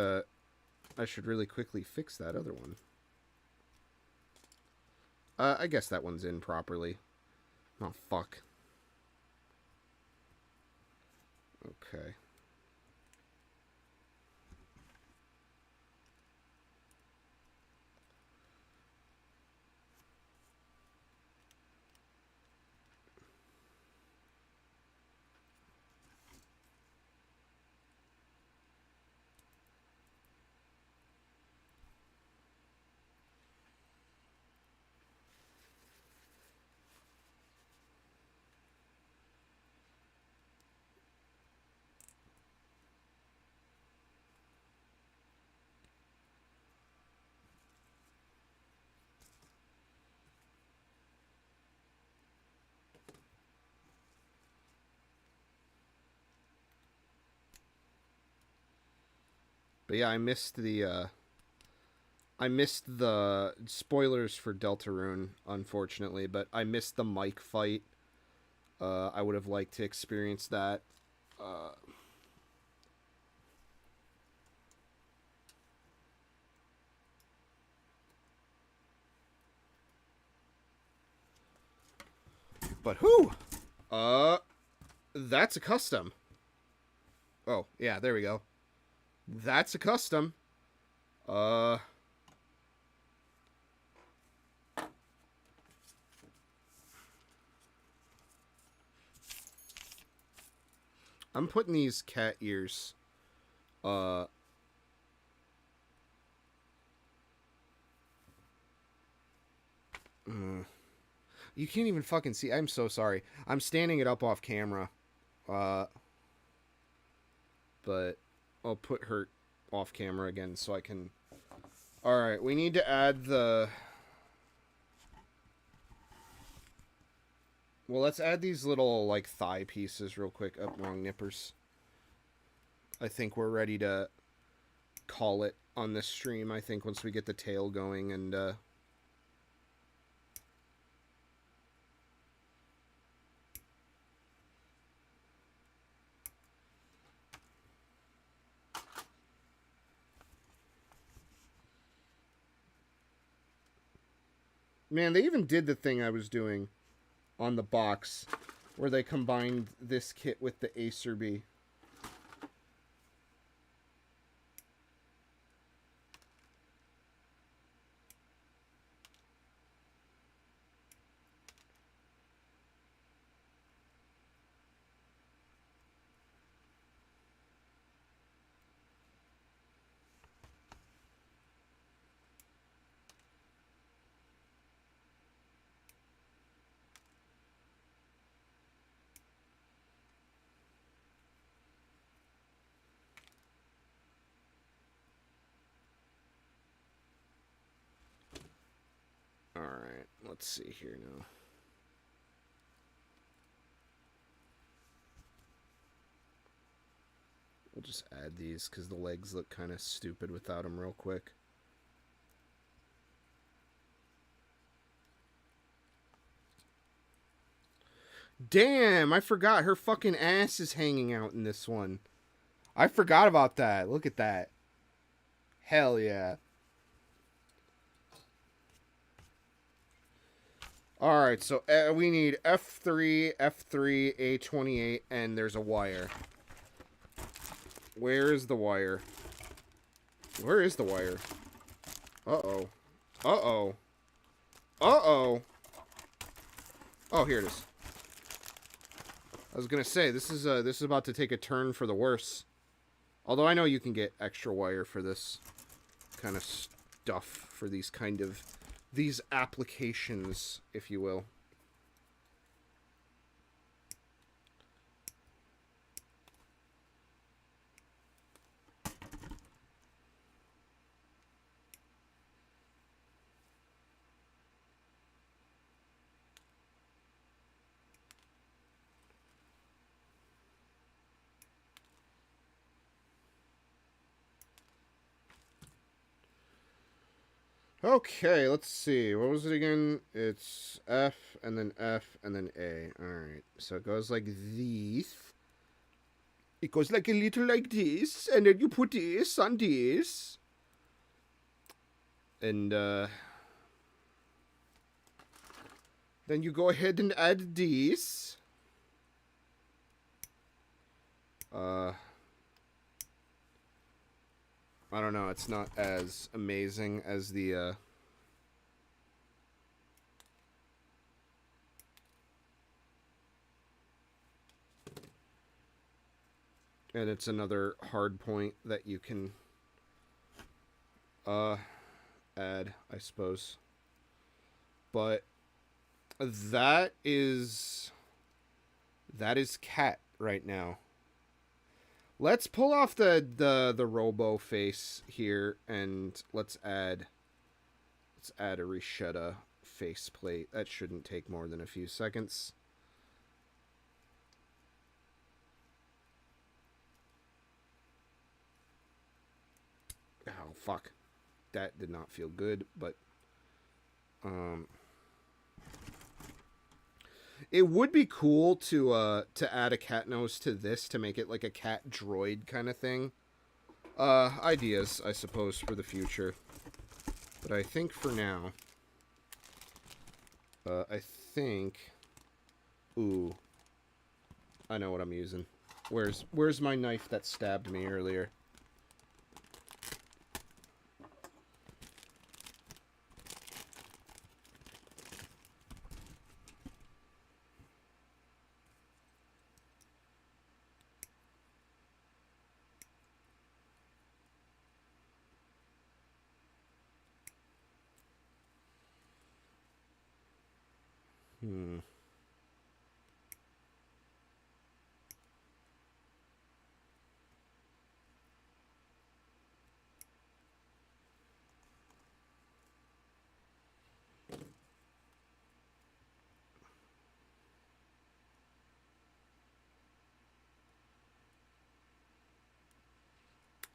really quickly fix that other one. I guess that one's in properly. Oh, fuck. Okay. But yeah, I missed the spoilers for Deltarune, unfortunately, but I missed the Mike fight. I would have liked to experience that. But who? That's a custom. Oh, yeah, there we go. That's a custom. I'm putting these cat ears. You can't even fucking see. I'm so sorry. I'm standing it up off camera. But I'll put her off camera again so I can... Alright, we need to add the... Well, let's add these little, like, thigh pieces real quick. Oh, wrong nippers. I think we're ready to call it on this stream, I think, once we get the tail going and, Man, they even did the thing I was doing on the box where they combined this kit with the Acer Bee. Alright, let's see here now. We'll just add these because the legs look kind of stupid without them real quick. Damn, I forgot her fucking ass is hanging out in this one. I forgot about that. Look at that. Hell yeah. Alright, so we need F3, F3, A28, and there's a wire. Where is the wire? Where is the wire? Uh-oh. Uh-oh. Uh-oh. Oh, here it is. I was gonna say, this is about to take a turn for the worse. Although I know you can get extra wire for this kind of stuff, for these applications, if you will. Okay, let's see. What was it again? It's F and then F and then A. Alright. So it goes like this. It goes like a little like this, and then you put this on this. And then you go ahead and add this. I don't know, it's not as amazing as the and it's another hard point that you can add, I suppose. But that is cat right now. Let's pull off the robo face here, and let's add a Rishetta faceplate. That shouldn't take more than a few seconds. Oh fuck, that did not feel good, but it would be cool to add a cat nose to this to make it like a cat droid kind of thing. Ideas, I suppose, for the future. But I think for now, ooh, I know what I'm using. Where's my knife that stabbed me earlier?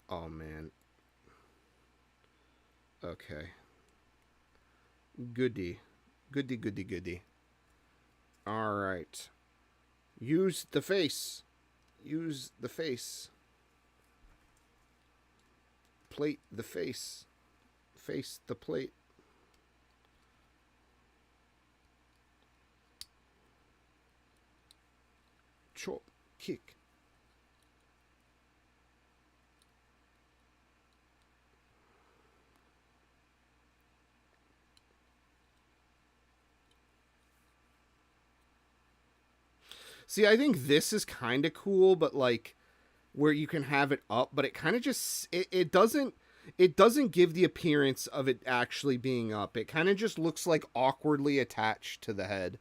Oh man. Okay. Goody. Goody, goody, goody. Alright. Use the face. Use the face. Plate the face. Face the plate. Chop. Kick. See, I think this is kind of cool, but like where you can have it up, but it kind of just it doesn't give the appearance of it actually being up. It kind of just looks like awkwardly attached to the head.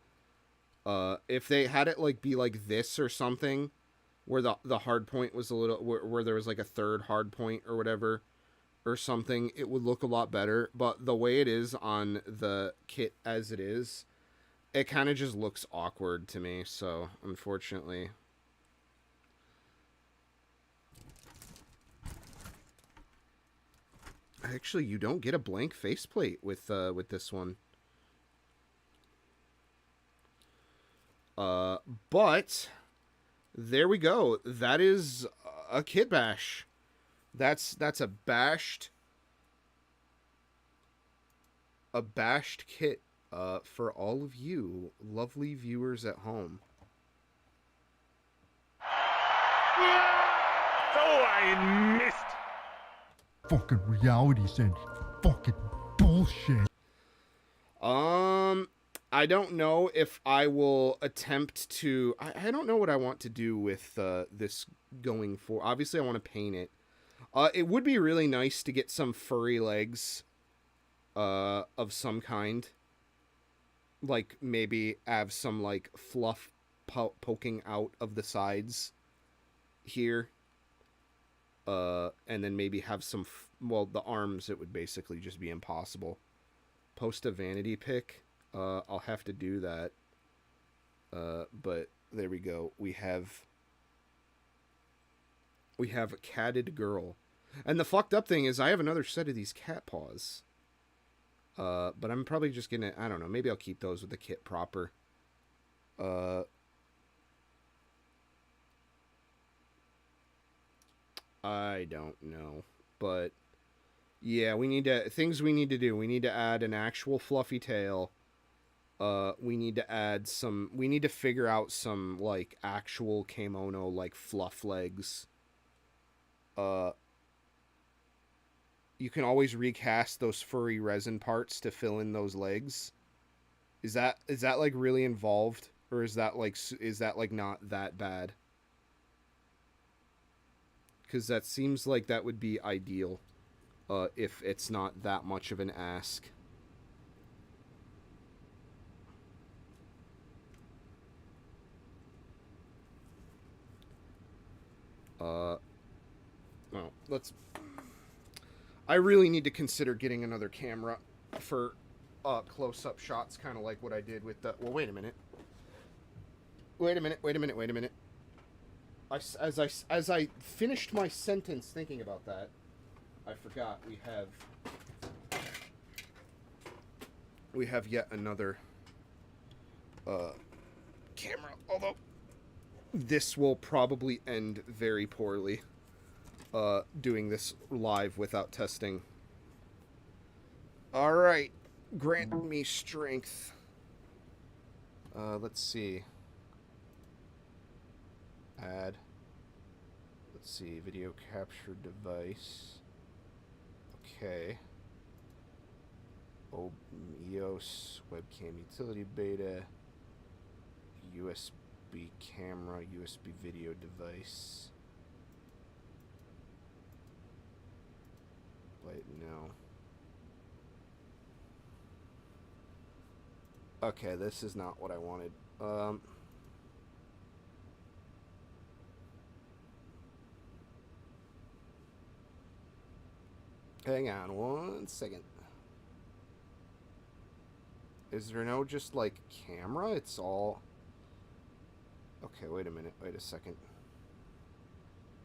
If they had it like be like this or something, where the hard point was a little where there was like a third hard point or whatever or something, it would look a lot better. But the way it is on the kit as it is, it kind of just looks awkward to me, so unfortunately. Actually, you don't get a blank faceplate with this one. But there we go. That is a kit bash. That's a bashed kit for all of you lovely viewers at home. Oh, I missed. Fucking reality sense. Fucking bullshit. I don't know if I will attempt to. I don't know what I want to do with this going for. Obviously, I want to paint it. It would be really nice to get some furry legs of some kind. Like, maybe have some, like, fluff poking out of the sides here. And then maybe have some... well, the arms, it would basically just be impossible. Post a vanity pic. I'll have to do that. But there we go. We have a catted girl. And the fucked up thing is I have another set of these cat paws. But I'm probably just gonna, I don't know, maybe I'll keep those with the kit proper. I don't know, but yeah, things we need to do. We need to add an actual fluffy tail. We need to add we need to figure out some, like, actual kimono, like, fluff legs. You can always recast those furry resin parts to fill in those legs. Is that like really involved, or is that like not that bad? Because that seems like that would be ideal, if it's not that much of an ask. Well, I really need to consider getting another camera for close-up shots, kind of like what I did with the. Well, wait a minute. As I finished my sentence thinking about that, I forgot we have yet another camera. Although this will probably end very poorly, doing this live without testing. All right, grant me strength. Let's see. Add. Let's see, video capture device. Okay. EOS webcam utility beta. USB camera, USB video device. Wait, no. Okay, this is not what I wanted. Hang on one second. Is there no just, like, camera? It's all... Okay, wait a minute. Wait a second.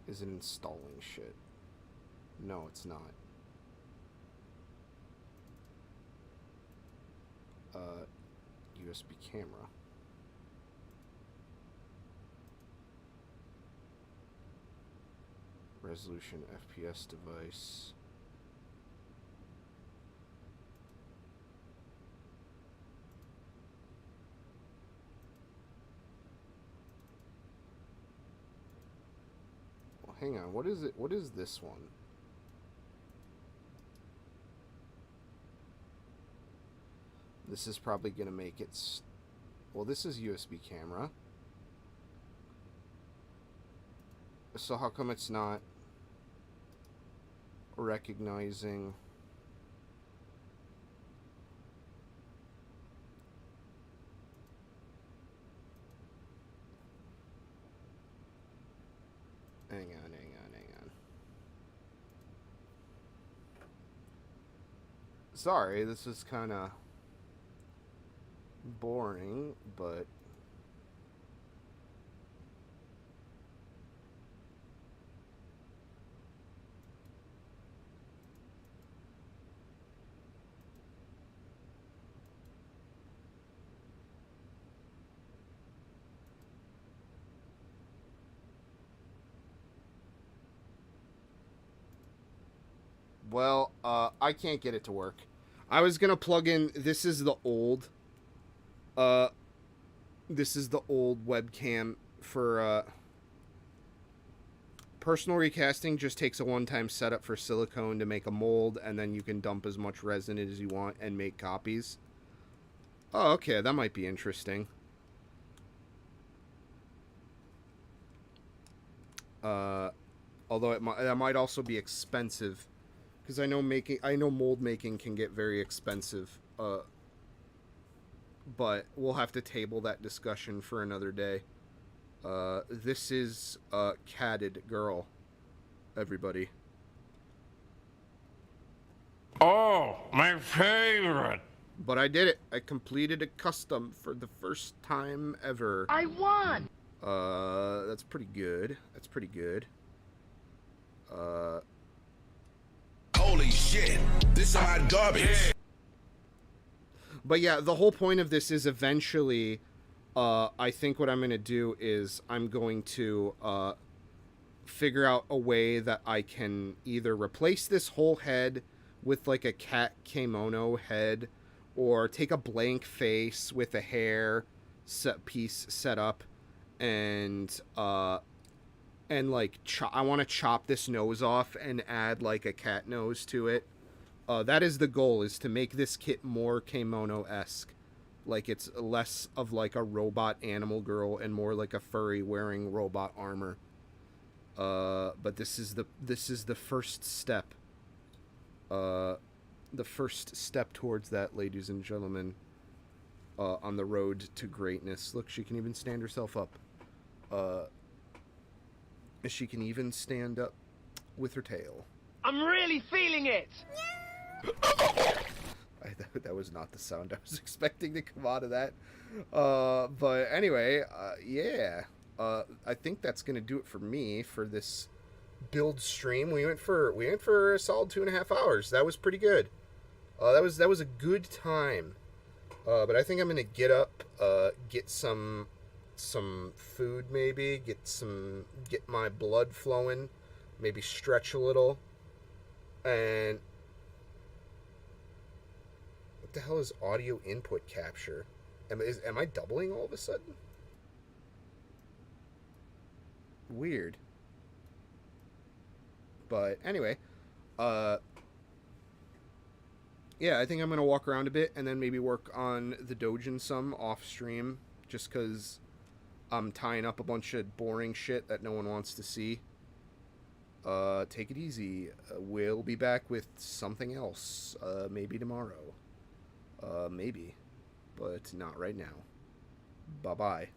Is it installing shit? No, it's not. USB camera. Resolution FPS device. Well, hang on. What is it? What is this one? This is probably going to make it... Well, this is USB camera. So how come it's not recognizing... Hang on. Sorry, this is kind of boring, but... Well, I can't get it to work. I was gonna plug in... This is the old webcam for, personal recasting just takes a one-time setup for silicone to make a mold, and then you can dump as much resin as you want and make copies. Oh, okay, that might be interesting. Although that might also be expensive, because I know mold making can get very expensive. But we'll have to table that discussion for another day. This is Catted Girl, everybody. Oh, my favorite. But I did it. I completed a custom for the first time ever. I won! That's pretty good. Holy shit, this is hot garbage. But yeah, the whole point of this is eventually, I think what I'm going to do is I'm going to figure out a way that I can either replace this whole head with like a cat kimono head, or take a blank face with a hair piece set up, and like I want to chop this nose off and add like a cat nose to it. That is the goal, is to make this kit more kimono-esque. Like it's less of like a robot animal girl and more like a furry wearing robot armor. But this is the first step. The first step towards that, ladies and gentlemen. On the road to greatness. Look, she can even stand herself up. She can even stand up with her tail. I'm really feeling it! That was not the sound I was expecting to come out of that. But anyway, yeah. I think that's gonna do it for me for this build stream. We went for a solid 2.5 hours. That was pretty good. That was a good time. But I think I'm gonna get up, get some food, maybe get my blood flowing, maybe stretch a little, and what the hell is audio input capture? Am I doubling all of a sudden? Weird. But anyway, yeah, I think I'm going to walk around a bit and then maybe work on the Dojin some off stream, just because I'm tying up a bunch of boring shit that no one wants to see. Take it easy. We'll be back with something else, maybe tomorrow. Maybe, but not right now. Bye-bye.